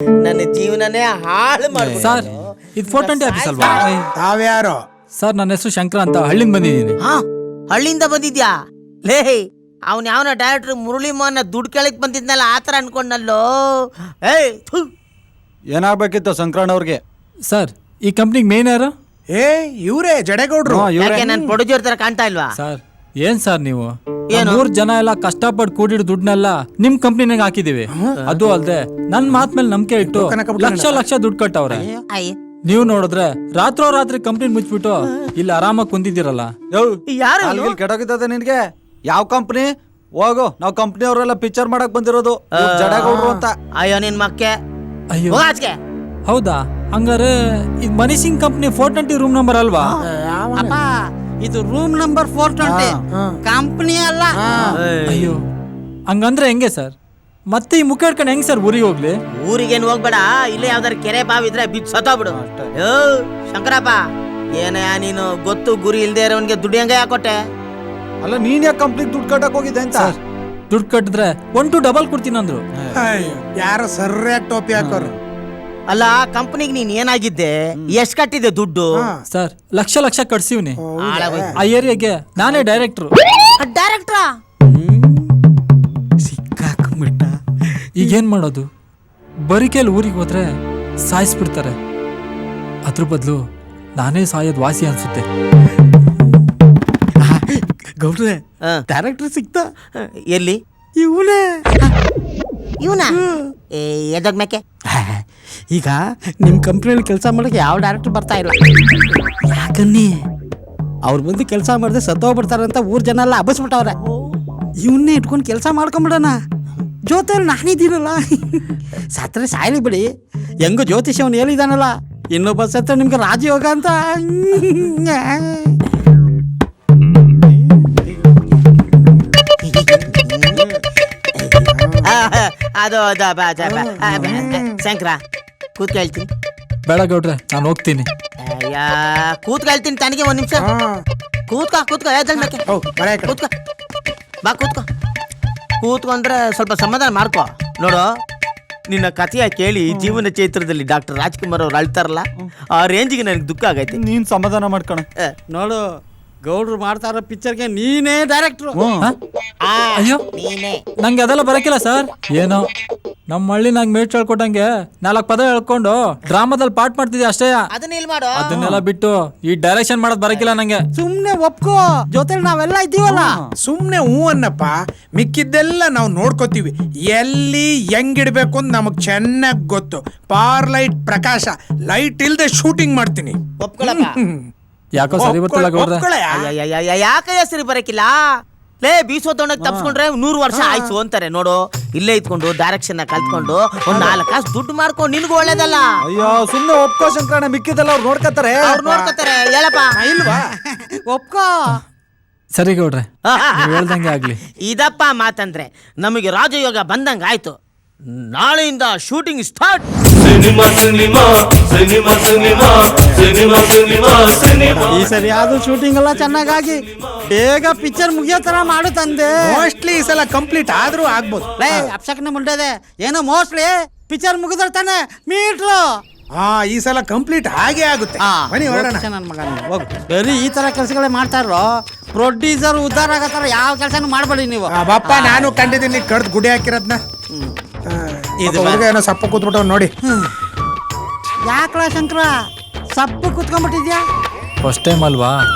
ನನ್ನ ಜೀವನನೇ ಹಾಳು ಮಾಡ್ಬೋದು ಸರ್ ಇದು 420 ಆಫೀಸ್ ಅಲ್ವಾ? ತಾವ್ಯಾರೋ? ಸರ್ ನನ್ನ ಹೆಸರು ಶಂಕರ ಅಂತ ಹಳ್ಳಿಂದ ಬಂದಿದ್ದೀನಿ. ಹಾ ಹಳ್ಳಿಯಿಂದ ಬಂದಿದ್ಯಾ? ಲೇ ಅವನ್ ಯಾವನ ಡೈರೆಕ್ಟರ್ ಮುರಳಿ ಮೋಹನ್ ದುಡ್ಡು ಕೇಳಕ್ ಬಂದಿದ್ನಲ್ಲ ಆತರ ಅನ್ಕೊಂಡಲ್ಲೋ. ಏಯ್ ಥು. ಏನಾಗ್ಬೇಕಿತ್ತು ಸಂಕ್ರಣ್ಣ ಅವ್ರಿಗೆ? ಸರ್ ಈ ಕಂಪ್ನಿಗೆ ಮೇನ್ ಯಾರು? ಇವ್ರೇ ಜಡೇಗೌಡ್ರು. ಯಾಕೆ ನನ್ ಪ್ರೊಡ್ಯೂಸರ್ ತರ ಕಾಣ್ತಾ ಇಲ್ವಾ? ಸರ್ ಏನ್ ಸರ್ ನೀವು ಏನು? 3 ಜನ ಎಲ್ಲ ಕಷ್ಟಪಟ್ಟು ಕೂಡಿಡ್ ದುಡ್ಡನ್ನೆಲ್ಲ ನಿಮ್ ಕಂಪ್ನಿನಾಗ ಹಾಕಿದೀವಿ. ಅದು ಅಲ್ದೆ ನನ್ ಮಾತ್ ಮೇಲೆ ನಂಬಿಕೆ ಇಟ್ಟು ಲಕ್ಷ ದುಡ್ಡು ಕಟ್ಟವ್ರೆ. ಅಯ್ಯ ನೀವು ನೋಡಿದ್ರೆ ರಾತ್ರಿ ಕಂಪ್ನಿ ಮುಚ್ಚಿಬಿಟ್ಟು ಇಲ್ಲಿ ಆರಾಮಾಗಿ ಕುಂತಿದ್ದೀರಲ್ಲ. ಯಾರು ಕೆಟ್ಟೋಗಿದ್ದದೆ ನಿನ್ಗೆ? ಯಾವ ಕಂಪ್ನಿ? ಹೋಗು, ನಾವ್ ಕಂಪ್ನಿ ಅವರೆಲ್ಲ ಪಿಕ್ಚರ್ ಮಾಡಕ್ ಬಂದಿರೋದು, ಜಡೇಗೌಡ್ರು ಅಂತ. ಅಯ್ಯೋ ನಿನ್ ಮಕ್ಕೆ ಅಯ್ಯೋ ಹೋಗಾಚ್ಗೆ. ಹೌದಾ? ಹಂಗಾರೆ ಇದು ಮನಿ ಸಿಂಗ್ ಕಂಪ್ನಿ 420 ರೂಮ್ ನಂಬರ್ ಅಲ್ವಾ? ಅಪ್ಪ ಇದು ರೂಮ್ ನಂಬರ್ 420 ಕಂಪನಿ ಅಲ್ಲ. ಅಯ್ಯೋ ಹಂಗಂದ್ರೆ ಹೆಂಗೆ ಸರ್? ಮತ್ತೆ ಈ ಮುಖ ಹಿಡ್ಕೊಂಡು ಹೆಂಗ್ ಸರ್ ಊರಿಗೆ ಹೋಗ್ಲಿ? ಊರಿಗೇನು ಹೋಗ್ಬೇಡ, ಇಲ್ಲೇ ಯಾವ್ದಾರ ಕೆರೆ ಬಾವಿ ಇದ್ರೆ ಬಿದ್ದು ಸತ್ತೋಗ್ಬಿಡು. ಯೋ ಶಂಕರಪ್ಪ, ಏನಯ್ಯ ನೀನು ಗೊತ್ತು ಗುರಿ ಇಲ್ದೇ ಇರೋನ್ಗೆ ದುಡ್ಡು ಹೆಂಗ ಯಾಕೊಟ್ಟೆ? ಅಲ್ಲ ನೀನ್ ಯಾಕೆ ಕಂಪ್ನಿಗೆ ದುಡ್ಡು ಕಟ್ಟಕ್ ಹೋಗಿದ್ದೆ ಅಂತ? ದುಡ್ಡು ಕಟ್ಟಿದ್ರೆ 1 to ಡಬಲ್ ಕೊಡ್ತೀನಿ ಅಂದ್ರು. ಯಾರ ಸರ್ಯಾಗಿ ಟೋಪಿ ಹಾಕೋರು? ಅಲ್ಲ ಕಂಪನಿಗೆ ನೀನ್ ಏನಾಗಿದ್ದೆ? ಎಷ್ಟ್ ಕಟ್ಟಿದೆ ದುಡ್ಡು? ಸರ್ ಲಕ್ಷ ಕಟ್ಸಿವ್ನಿ. ಆ ಏರಿಯಾಗೆ ನಾನೇ ಡೈರೆಕ್ಟ್ರು. ಡೈರೆಕ್ಟ್ರಾ? ಸಿಕ್ಕಾಕೊಂಡ್ಬಿಟ್ಟ. ಈಗೇನ್ ಮಾಡೋದು? ಬರಿಕೇಲಿ ಊರಿಗೆ ಹೋದ್ರೆ ಸಾಯಿಸ್ಬಿಡ್ತಾರೆ. ಅದ್ರ ಬದಲು ನಾನೇ ಸಾಯೋದ್ ವಾಸಿ ಅನ್ಸುತ್ತೆ. ಗೌಡ್ರೆ ಡೈರೆಕ್ಟರ್ ಸಿಕ್ತಾ? ಎಲ್ಲಿ? ಇವನೇ ಇವನ ಎದಗ್ಮೇಕೆ? ಈಗ ನಿಮ್ ಕಂಪ್ನಿಯಲ್ಲಿ ಕೆಲಸ ಮಾಡಕ್ಕೆ ಯಾವ ಡೈರೆಕ್ಟರ್ ಬರ್ತಾ ಇಲ್ಲ. ಯಾಕನ್ನಿ ಅವ್ರ ಮುಂದೆ ಕೆಲಸ ಮಾಡಿದ್ರೆ ಸತ್ತೋಗ್ಬಿಡ್ತಾರೆ ಅಂತ ಊರ್ ಜನ ಎಲ್ಲ ಹಬ್ಬಸ್ಬಿಟ್ಟವ್ರೆ. ಇವನ್ನೇ ಇಟ್ಕೊಂಡು ಕೆಲಸ ಮಾಡ್ಕೊಂಬಿಡೋಣ. ಜೊತೆಯಲ್ಲಿ ನಾನಿದ್ದೀನಲ್ಲ, ಸತ್ರೆ ಸಾಯ್ಲಿ ಬಿಡಿ. ಹೆಂಗು ಜ್ಯೋತಿಷ್ ಅವನು ಹೇಳಿದಾನಲ್ಲ, ಇನ್ನೊಬ್ಬ ಸತ್ರ ನಿಮ್ಗೆ ರಾಜಯೋಗ ಅಂತ. ಅದು ಶಂಕರ ಕೂತ್ ಕೇಳ್ತೀನಿ. ಬೇಡ ಗೌಡ್ರೆ, ನಾನು ಹೋಗ್ತೀನಿ. ಕೂತ್ ಕೇಳ್ತೀನಿ ತನಗೆ ಒಂದ್ ನಿಮಿಷ. ಕೂತ್ಕೋ ಎದ್ದಳ್ಮೇಕೆ ಕೂತ್ಕೋ. ಬಾ ಕೂತ್ಕೊಂಡ್ರೆ ಸ್ವಲ್ಪ ಸಮಾಧಾನ ಮಾಡ್ಕೊ. ನೋಡು, ನಿನ್ನ ಕಥೆಯ ಕೇಳಿ ಜೀವನ ಚೈತ್ರದಲ್ಲಿ ಡಾಕ್ಟರ್ ರಾಜ್ಕುಮಾರ್ ಅವ್ರು ಅಳ್ತಾರಲ್ಲ, ಆ ರೇಂಜಿಗೆ ನನಗೆ ದುಃಖ ಆಗೈತೆ. ನೀನ್ ಸಮಾಧಾನ ಮಾಡ್ಕೊಣ. ನೋಡು, ಗೌಡ್ರು ಮಾಡ್ತಾ ಇರೋ ಪಿಕ್ಚರ್ಗೆ ನೀನೇ ಡೈರೆಕ್ಟ್ರು. ಅಯ್ಯೋ ನೀನೇ. ನಂಗೆ ಅದೆಲ್ಲ ಬರಕಿಲ್ಲ ಸರ್. ಏನೋ ನಮ್ಮ ಹಳ್ಳಿ ನಂಗೆ ಮೇಟ್ ಹೇಳ್ಕೊಟ್ಟಂಗೆ 4 ಪದ ಹೇಳ್ಕೊಂಡು ಡ್ರಾಮಾದಲ್ಲಿ ಪಾಠ ಮಾಡ್ತಿದ್ದೆ ಅಷ್ಟೇ. ಅದನ್ನ ಇಲ್ಲಿ ಮಾಡು. ಅದನ್ನೆಲ್ಲ ಬಿಟ್ಟು ಈ ಡೈರೆಕ್ಷನ್ ಮಾಡೋದ್ ಬರಕಿಲ್ಲ ನಂಗೆ. ಸುಮ್ನೆ ಒಪ್ಕೋ, ಜೊತೆಲಿ ನಾವೆಲ್ಲ ಇದ್ದೀವಲ್ಲ. ಸುಮ್ನೆ ಹೂ ಅನ್ನಪ್ಪ, ಮಿಕ್ಕಿದ್ದೆಲ್ಲ ನಾವು ನೋಡ್ಕೋತೀವಿ. ಎಲ್ಲಿ ಹೆಂಗಿಡ್ಬೇಕು ಅಂತ ನಮಗ್ ಚೆನ್ನಾಗ್ ಗೊತ್ತು. ಪಾರ್ಲೈಟ್ ಪ್ರಕಾಶ, ಲೈಟ್ ಇಲ್ದೆ ಶೂಟಿಂಗ್ ಮಾಡ್ತೀನಿ. ಒಪ್ಕೊಳಪ್ಪ. ಯಾಕೋ ಸರಿ ಬರ್ತಿಲ್ಲ ಗೌಡ್ರೆ. ಯಾಕೆ ಸರಿ ಬರಕಿಲ್ಲ? ಲೇ ಬೀಸೋ ತೊಗೊಂಡಾಗ ತಪ್ಸ್ಕೊಂಡ್ರೆ 100 ವರ್ಷ ಆಯ್ತು ಅಂತಾರೆ. ನೋಡು, ಇಲ್ಲೇ ಇದ್ಕೊಂಡು ಡೈರೆಕ್ಷನ್ ಕಲ್ತ್ಕೊಂಡು ಒಂದ್ 4 ಕಾಸು ದುಡ್ಡು ಮಾಡ್ಕೊಂಡು ನಿನ್ಗೂ ಒಳ್ಳೇದಲ್ಲ. ಅಯ್ಯೋ ಸುಮ್ನೆ ಒಪ್ಕೋ ಶಂಕರಣ್ಣ, ಮಿಕ್ಕಿದೆಲ್ಲ ಅವ್ರು ನೋಡ್ಕತ್ತಾರೆ. ಅವ್ರು ನೋಡ್ಕೊತಾರೆ. ಹೇಳಪ್ಪ ಇಲ್ವಾ? ಒಪ್ಕೋ. ಸರಿ ಗೌಡ್ರೆ, ನೀವ್ ಹೇಳ್ದಂಗೆ ಆಗ್ಲಿ. ಇದಪ್ಪ ಮಾತಂದ್ರೆ ನಮಗೆ ರಾಜಯೋಗ ಬಂದಂಗ ಆಯ್ತು. ನಾಳೆಯಿಂದ ಶೂಟಿಂಗ್ ಸ್ಟಾರ್ಟ್. ಈ ಸರಿ ಆದ್ರೂ ಶೂಟಿಂಗ್ ಎಲ್ಲ ಚೆನ್ನಾಗಾಗಿ ಬೇಗ ಪಿಕ್ಚರ್ ಮುಗಿಯೋ ತರ ಮಾಡು ತಂದೆ. ಮೋಸ್ಟ್ಲಿ ಈ ಸಲ ಕಂಪ್ಲೀಟ್ ಆದ್ರೂ ಆಗ್ಬೋದು. ಲೇ ಅಪ್ಸಕ್ನ ಮುಂಡೆದೆ ಏನೋ ಮೋಸ್ಟ್ಲಿ ಪಿಕ್ಚರ್ ಮುಗಿದ್ರೆ ತಾನೆ ಮೀಟ್ರು. ಈ ಸಲ ಕಂಪ್ಲೀಟ್ ಹಾಗೆ ಆಗುತ್ತೆ. ಬನ್ನಿ ಹೊರಡೋಣ. ನನ್ನ ಮಗ ಹೋಗು. ಬರೀ ಈ ತರ ಕೆಲಸಗಳೇ ಮಾಡ್ತಾ ಇರೋ. ಪ್ರೊಡ್ಯೂಸರ್ ಉದ್ದಾರ ಆಗೋ ತರ ಯಾವ ಕೆಲಸನೂ ಮಾಡಬೇಡಿ ನೀವು. ಬಾಪ್ಪ, ನಾನು ಕಂಡಿದ್ದೀನಿ ಕಡ್ದು ಗುಡಿ ಹಾಕಿರೋದ್ನ. ಇದು ಏನೋ ಸಪ್ಪ ಕೂತ್ಬಿಟ್ಟು ನೋಡಿ. ಯಾಕಲ ಶಂಕರ ಸಪ್ಪು ಕುತ್ಕೊಂಡ್ಬಿಟ್ಟಿದ್ಯಾ? ಫಸ್ಟ್ ಟೈಮ್ ಅಲ್ವಾ,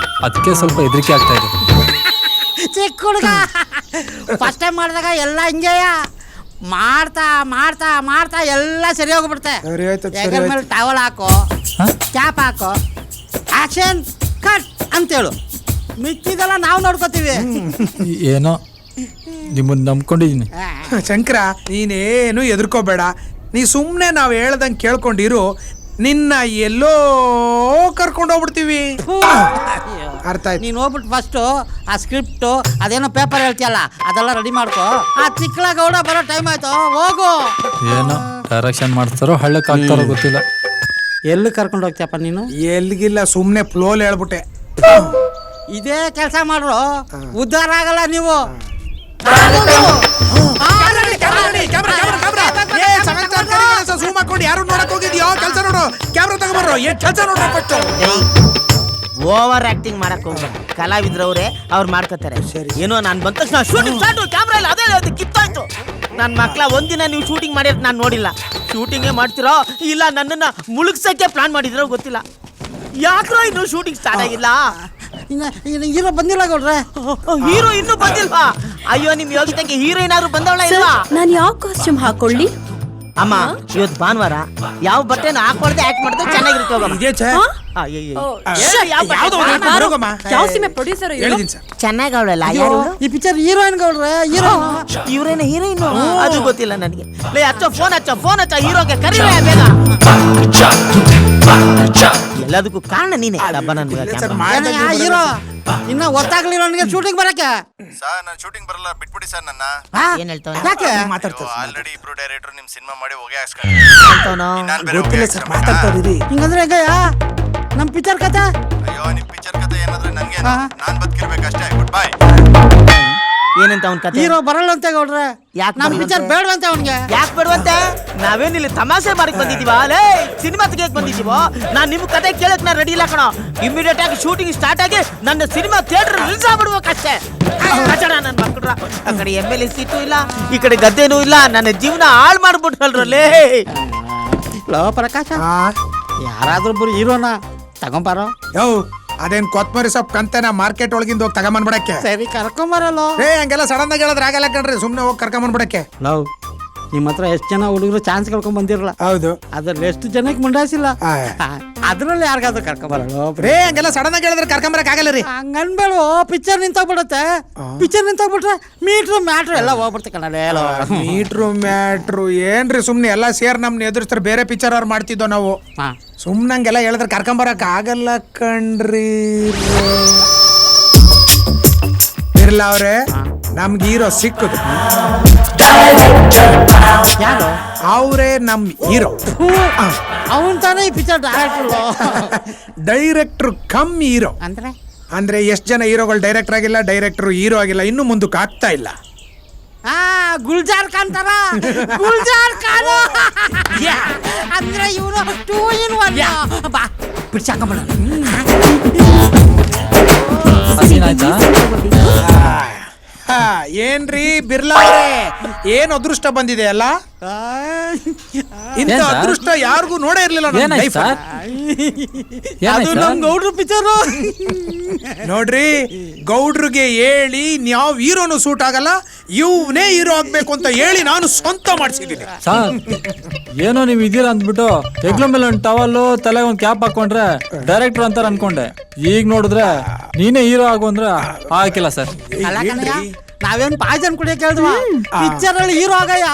ಅದಕ್ಕೆ ಸ್ವಲ್ಪ ಹೆದರಿಕೆ ಆಗ್ತಾ ಇದೆ. ಚಿಕ್ಕ ಹುಡುಗ ಫಸ್ಟ್ ಟೈಮ್ ಮಾಡಿದಾಗ ಎಲ್ಲ ಹಿಂಗೆಯ ಮಾಡ್ತಾ ಮಾಡ್ತಾ ಮಾಡ್ತಾ ಎಲ್ಲ ಸರಿ ಹೋಗ್ಬಿಡುತ್ತೆ. ಸರಿ ಆಯ್ತು, ಹೆಗಲ ಮೇಲೆ ಟವಲ್ ಹಾಕೋ, ಕ್ಯಾಪ್ ಹಾಕೋ, ಆಕ್ಷನ್ ಕಟ್ ಅಂತೇಳು. ಮಿಕ್ಕಿದೆಲ್ಲ ನಾವು ನೋಡ್ಕೋತೀವಿ. ಏನೋ ನಿಮ್ಮನ್ನ ನಂಬ್ಕೊಂಡಿದೀನಿ. ಶಂಕರ, ನೀನೇನು ಎದುರ್ಕೋಬೇಡ. ನೀ ಸುಮ್ನೆ ನಾವ್ ಹೇಳ್ದಂಗೆ ಕೇಳ್ಕೊಂಡಿರು. ನಿನ್ನ ಎಲ್ಲೋ ಕರ್ಕೊಂಡು ಹೋಗ್ಬಿಡ್ತೀವಿ. ಅರ್ಥ ಆಯ್ತು. ನೀನು ಹೋಗ್ಬಿಟ್ಟು ಫಸ್ಟು ಆ ಸ್ಕ್ರಿಪ್ಟು ಅದೇನೋ ಪೇಪರ್ ಹೇಳ್ತೀಯಲ್ಲ ಅದೆಲ್ಲ ರೆಡಿ ಮಾಡ್ಕೋ. ಆ ಚಿಕ್ಕಲ ಗೌಡ ಬರೋ ಟೈಮ್ ಆಯ್ತು, ಹೋಗು. ಏನೋ ಡೈರೆಕ್ಷನ್ ಮಾಡ್ತಾರೋ ಹಳ್ಳಕ್ಕೆ ಹಾಕ್ತಾರೋ ಗೊತ್ತಿಲ್ಲ. ಎಲ್ಲಿ ಕರ್ಕೊಂಡು ಹೋಗ್ತೀಯಪ್ಪ ನೀನು? ಎಲ್ಗಿಲ್ಲ, ಸುಮ್ನೆ ಫ್ಲೋಲ್ ಹೇಳ್ಬಿಟ್ಟೆ. ಇದೇ ಕೆಲಸ ಮಾಡ್ರು, ಉದ್ಧಾರ ಆಗಲ್ಲ ನೀವು. ಝೂಮ್ ಹಾಕೊಂಡು ಯಾರು ನೋಡಕ್ ಹೋಗಿದ್ಯೋ ಕೆಲಸ ನೋಡು ಕ್ಯಾಮ್ರಾ ತಗೊಂಬರ್ರೋ ಏನ್ ಕೆಲಸ ನೋಡ್ರ ಫಸ್ಟ್ ಓವರ್ ಆಕ್ಟಿಂಗ್ ಮಾಡಕ್ ಹೋಗ್ಬೇಡ ಕಲಾವಿದ್ರವ್ರೆ ಅವ್ರು ಮಾಡ್ಕೋತಾರೆ ಏನೋ ನಾನು ಬಂದ ತಕ್ಷಣ ಶೂಟಿಂಗ್ ಸ್ಟಾರ್ಟ್ ಕ್ಯಾಮ್ರಾ ಇಲ್ಲ ಅದೇ ಅದು ಕಿತ್ತಾಯ್ತು ನನ್ನ ಮಕ್ಳ ಒಂದಿನ ನೀವು ಶೂಟಿಂಗ್ ಮಾಡಿರೋದು ನಾನು ನೋಡಿಲ್ಲ ಶೂಟಿಂಗೇ ಮಾಡ್ತಿರೋ ಇಲ್ಲ ನನ್ನನ್ನ ಮುಳುಗ್ಸಕ್ಕೆ ಪ್ಲಾನ್ ಮಾಡಿದ್ರೋ ಗೊತ್ತಿಲ್ಲ ಯಾಕ್ರೋ ಇನ್ನು ಶೂಟಿಂಗ್ ಸ್ಟಾರ್ಟ್ ಆಗಿಲ್ಲ ಹೀರೋ ಬಂದಿಲ್ಲ ಗೌಡ್ರೆ ಹೀರೋ ಇನ್ನೂ ಬಂದಿಲ್ವಾ ಅಯ್ಯೋ ನಿಮ್ ಯೋಗಿತಂಗೆ ಹೀರೋಯಿನ್ ಆದ್ರೂ ಬಂದವಳ ಇಲ್ವಾ ನಾನು ಯಾವ ಕಾಸ್ಟ್ಯೂಮ್ ಹಾಕೊಳ್ಳಿ ಅಮ್ಮ ಇವತ್ತು ಭಾನುವಾರ ಯಾವ ಬಟ್ಟೆನ ಹಾಕೊಳ್ದೆ ಆಕ್ಟ್ ಮಾಡಿದ್ರೆ ಚೆನ್ನಾಗಿರುತ್ತೆ ಹೋಗಮ್ಮ ಇದೇ ಛೇ ಯಾವ ಸಿನಿಮಾ ಪ್ರೊಡ್ಯೂಸರ್ ಹೇಳಿದೀನಿ ಸರ್ ಚೆನ್ನಾಗಿ ಅವಳಲ್ಲ ಯಾರು ಈ ಪಿಕ್ಚರ್ ಹೀರೋಯಿನ್ ಗೌಡ್ರೆ ಇವ್ರೇನ ಹೀರೋಯಿನ್ ಅದು ಗೊತ್ತಿಲ್ಲ ನನಗೆ ಲೇ ಹಚ್ಚೋ ಫೋನ್ ಹಚ್ಚ ಹೀರೋಗೆ ಕರೀಲ ಬೇಗ ಎಲ್ಲದಕ್ಕೂ ಕಾರಣ ನೀನೆ ಡಬ್ಬ ನನ್ನ ಹೀರೋ ಇನ್ನ ಗೊತ್ತಾಗ್ಲಿಲ್ಲ ನನಗೆ ಶೂಟಿಂಗ್ ಬರಕ್ಕೆ ಸರ್ ನಾನು ಶೂಟಿಂಗ್ ಬರಲ್ಲ ಬಿಟ್ಬಿಡಿ ಸರ್ ನನ್ನ ಏನ್ ಹೇಳ್ತಾವ ಯಾಕೆ ಆಲ್ರೆಡಿ ಇಬ್ರು ಡೈರೆಕ್ಟರ್ ನಿಮ್ ಸಿನಿಮಾ ಮಾಡಿ ಹೋಗಿ ಹಾಕ್ಸ್ಕೊಂಡು ಗೊತ್ತಿಲ್ಲ ಸರ್ ಮಾತಾಡ್ತಾರಿರಿ ಹಿಂಗಂದ್ರೆ ಹೆಂಗಯ್ಯ ನಮ್ ಪಿಕ್ಚರ್ ಕತೆ ಅಯ್ಯೋ ನಿಮ್ ಪಿಕ್ಚರ್ ಕತೆ ಏನಾದ್ರೆ ನನ್ಗೆ ನಾನ್ ಬದುಕಿರ್ಬೇಕಷ್ಟೇ ಗುಡ್ ಬೈ ಏನಂತ ಅವ್ನ ಕತೆ ಹೀರೋ ಬರಲ್ಲ ಅಂತ ಗೌಡ್ರೆ ಯಾಕೆ ನಮ್ ಪಿಕ್ಚರ್ ಬೇಡವಂತೆ ಅವನ್ಗೆ ಯಾಕೆ ಬಿಡುವಂತೆ ನಾವೇನಿಲ್ಲ ತಮಾಷೆ ಮಾಡಕ್ ಬಂದಿದೀವ ಲೇ ಸಿನಿಮಾ ತೆಗಿಯಕ್ ಬಂದಿದೀವೋ ನಾನ್ ನಿಮ್ ಕತೆ ಕೇಳಕ್ ನಾ ರೆಡಿ ಇಲ್ಲ ಕಣೋ ಇಮಿಡಿಯೇಟ್ ಆಗಿ ಶೂಟಿಂಗ್ ಸ್ಟಾರ್ಟ್ ಆಗಿ ನನ್ನ ಸಿನಿಮಾ ಥಿಯೇಟರ್ ರಿಲೀಸ್ ಆಗ್ಬಿಡ್ಬೇಕಷ್ಟೇ ನನ್ನ ಮಕ್ಕಳ ಆ ಕಡೆ MLA ಸೀಟು ಇಲ್ಲ ಈ ಕಡೆ ಗದ್ದೆನೂ ಇಲ್ಲ ನನ್ನ ಜೀವನ ಹಾಳು ಮಾಡ್ಬಿಟ್ರಲ್ರಲ್ಲೇ ಲೋ ಪ್ರಕಾಶ ಯಾರಾದ್ರೂ ಒಬ್ರು ಹೀರೋನ ತಗೊಂಬಾರೋ ಯೋ ಅದೇನ್ ಕೊತ್ಮರಿ ಸೊಪ್ಪು ಕಂತೆನ ಮಾರ್ಕೆಟ್ ಒಳಗಿಂದ ಹೋಗಿ ತಗೊಂಬಂದ್ಬಿಡಕ್ಕೆ ಸರಿ ಕರ್ಕೊಂಬರಲ್ಲೋ ಹಂಗೆಲ್ಲ ಸಡನ್ ಆಗಿ ಹೇಳಿದ್ರೆ ಆಗಲ್ಲ ಕಣ್ರಿ ಸುಮ್ನೆ ಹೋಗಿ ಕರ್ಕೊಂಬಂದ್ಬಿಡಕ್ಕೆ ಲವ್ ನಿಮ್ಮ ಹತ್ರ ಎಷ್ಟು ಜನ ಹುಡುಗರು ಚಾನ್ಸ್ ಕಳ್ಕೊಂಡ್ ಬಂದಿರಲ್ಲ ಹೌದು ಅದ್ರಲ್ಲಿ ಎಷ್ಟು ಜನಕ್ಕೆ ಮುಂಡಾಸಿಲ್ಲ ಆ. ಅದ್ರಲ್ಲಿ ಯಾರಿಗಾದ್ರೂ ಕರ್ಕೊಂಬರಲ್ಲ ಹಂಗೆಲ್ಲ ಸಡನ್ ಆಗಿ ಹೇಳಿದ್ರೆ ಕರ್ಕೊಂಬರಕ್ ಆಗಲ್ಲ ರೀ ಹಂಗನ್ಬೇಡ ಪಿಕ್ಚರ್ ನಿಂತೋಗ್ಬಿಡತ್ತೆ ಪಿಕ್ಚರ್ ನಿಂತೋಗ್ಬಿಟ್ರೆ ಮೀಟ್ರು ಮ್ಯಾಟ್ರು ಎಲ್ಲ ಹೋಗ್ಬಿಡ್ತೆ ಕಣಲೇ ಮೀಟ್ರು ಮ್ಯಾಟ್ರು ಏನ್ರಿ ಸುಮ್ನೆ ಎಲ್ಲ ಸೇರ್ ನಮ್ನ ಎದುರಿಸ್ತಾರೆ ಬೇರೆ ಪಿಕ್ಚರ್ ಅವ್ರು ಮಾಡ್ತಿದ್ದೋ ನಾವು ಸುಮ್ನಂಗೆಲ್ಲ ಹೇಳಿದ್ರೆ ಕರ್ಕೊಂಬರಕ್ ಆಗಲ್ಲ ಕಣ್ರಿ ಇರ್ಲ ಅವ್ರೆ ನಮ್ಗೆ ಹೀರೋ ಸಿಕ್ಕುದು ಯಾರು ಅವರೇ ನಮ್ ಹೀರೋ ಅವನ್ ತಾನೇ ಈ ಪಿಕ್ಚರ್ ಡೈರೆಕ್ಟರ್ ಕಮ್ ಹೀರೋ ಅಂದ್ರೆ ಅಂದ್ರೆ ಎಷ್ಟ್ ಜನ ಹೀರೋಗಳು ಡೈರೆಕ್ಟರ್ ಆಗಿಲ್ಲ ಡೈರೆಕ್ಟರ್ ಹೀರೋ ಆಗಿಲ್ಲ ಇನ್ನು ಮುಂದಕ್ಕೆ ಆಗ್ತಾ ಇಲ್ಲ ಗುಲ್ಜಾರ್ ಖಾನ್ ತರ ಗುಲ್ಜಾರ್ ಖಾನ್ ಅಂದ್ರೆ ಇವನು 2 in 1 ಬಾ ಬಿಡ್ಸಾಕೊಂಬಿಡ ಆಯ್ತಾ ಏನ್ರಿ ಬಿರ್ಲಾ ಅವ್ರೆ ಏನ್ ಅದೃಷ್ಟ ಬಂದಿದೆ ಅಲ್ಲ ಇಂಥ ಏನ್ ಸರ್? ಅದೃಷ್ಟ ಯಾರಿಗೂ ನೋಡೇ ಇರ್ಲಿಲ್ಲ ನಮ್ ಏನಾಯ್ತು life ಸರ್ ಅಲ್ಲಿ. ಅದು ನಮ್ ಗೌಡ್ರು ಪಿಕ್ಚರು ನೋಡ್ರಿ ಗೌಡ್ರಿಗೆ ಹೇಳಿ ಯಾವ ಹೀರೋನು ಸೂಟ್ ಆಗಲ್ಲ ಇವನೇ ಹೀರೋ ಆಗ್ಬೇಕು ಅಂತ ಹೇಳಿ ನಾನು ಸ್ವಂತ ಮಾಡ್ಸಿದ್ದೀನಿ ಸರ್ ಏನೋ ನೀವ್ ಇದೀರ ಅಂದ್ಬಿಟ್ಟು ಹೆಗ್ಲ ಮೇಲೆ ಒಂದು ಟವಲ್ಲು ತಲೆಗೆ ಒಂದು ಕ್ಯಾಪ್ ಹಾಕೊಂಡ್ರೆ ಡೈರೆಕ್ಟರ್ ಅಂತಾರ ಅನ್ಕೊಂಡೆ ಈಗ ನೋಡಿದ್ರೆ ನೀನೇ ಹೀರೋ ಆಗು ಅಂದ್ರೆ ಹಾಕಿಲ್ಲ ಸರ್ ಅಲ್ಲ ಕಣಯ್ಯ, ನಾವೇನ್ ಪಾಯ್ಸನ್ ಕುಡಿಯಕ್ ಕೇಳಿದ್ವ ಪಿಕ್ಚರ್ ಅಲ್ಲಿ ಹೀರೋ ಆಗಯ್ಯ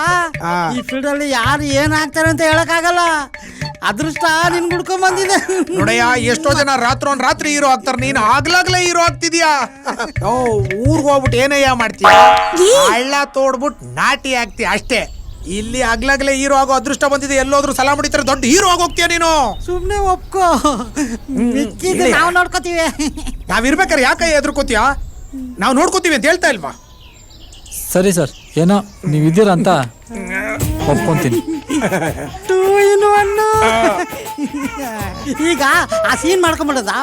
ಈ ಫೀಲ್ಡ್ ಅಲ್ಲಿ ಯಾರು ಏನ್ ಆಗ್ತಾರೆ ಅಂತ ಹೇಳಕ್ ಆಗಲ್ಲ ಅದೃಷ್ಟ ನಿನ್ ಗುಡ್ಕೊಂಡ್ ಬಂದಿದೆ ನೋಡಯ್ಯ ಎಷ್ಟೋ ಜನ ರಾತ್ರಿ ಹೀರೋ ಆಗ್ತಾರ ನೀನ್ ಆಗ್ಲಾಗ್ಲೇ ಹೀರೋ ಆಗ್ತಿದ್ಯಾ ಓ ಊರ್ಗ್ ಹೋಗ್ಬಿಟ್ಟು ಏನಯ್ಯ ಮಾಡ್ತೀಯ ಹಳ್ಳ ತೋಡ್ಬಿಟ್ಟು ನಾಟಿ ಆಗ್ತೀಯ ಅಷ್ಟೇ ಇಲ್ಲಿ ಆಗ್ಲಾಗ್ಲೇ ಹೀರೋ ಆಗೋ ಅದೃಷ್ಟ ಬಂದಿದೆ ಎಲ್ಲೋದ್ರು ಸಲ ಮುಡಿತಾರೆ ದೊಡ್ಡ ಹೀರೋ ಆಗೋಗ್ತೀಯ ನೀನು ಸುಮ್ನೆ ಒಪ್ಕೋ ಮಿಕ್ಕಿದ್ದು ನಾವು ನೋಡ್ಕೋತೀವಿ ನಾವಿರ್ಬೇಕಾರೆ ಯಾಕೆ ಎದ್ರುಕೋತೀಯ ನಾವು ನೋಡ್ಕೋತೀವಿ ಅಂತ ಹೇಳ್ತಾ ಇಲ್ವಾ ಸರಿ ಸರ್ ಏನೋ ನೀವ್ ಇದೀರ ಅಂತ ಒಪ್ಕೊಂತೀನಿ 2 in 1 ಈಗ ಆ ಸೀನ್ ಮಾಡ್ಕೊಂಬಿಡದ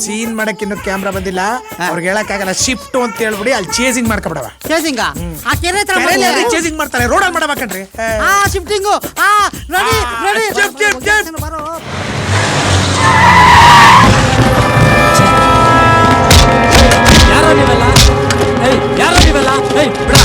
ಸೀನ್ ಮಾಡಕ್ ಇನ್ನು ಕ್ಯಾಮ್ರಾ ಬಂದಿಲ್ಲ ಅವ್ರಿಗೆ ಹೇಳಕ್ಕಾಗಲ್ಲ ಶಿಫ್ಟ್ ಅಂತ ಹೇಳ್ಬಿಡಿ ಅಲ್ಲಿ ಚೇಸಿಂಗ್ ಮಾಡ್ಕೊಬಿಡವ ಚೇಸಿಂಗ ಆ ಕೆರೆ ಚೇಸಿಂಗ್ ಮಾಡ್ತಾರೆ ರೋಡಲ್ಲಿ ಮಾಡಬೇಕನ್ರಿ ಆ ಶಿಫ್ಟಿಂಗು ಆ ರೆಡಿ ರೆಡಿ ಬರೋ ಯಾರೋ ನೀವೆಲ್ಲ ಯಾರೋ ನೀವೆಲ್ಲ ಬಿಡ ಬಿಡ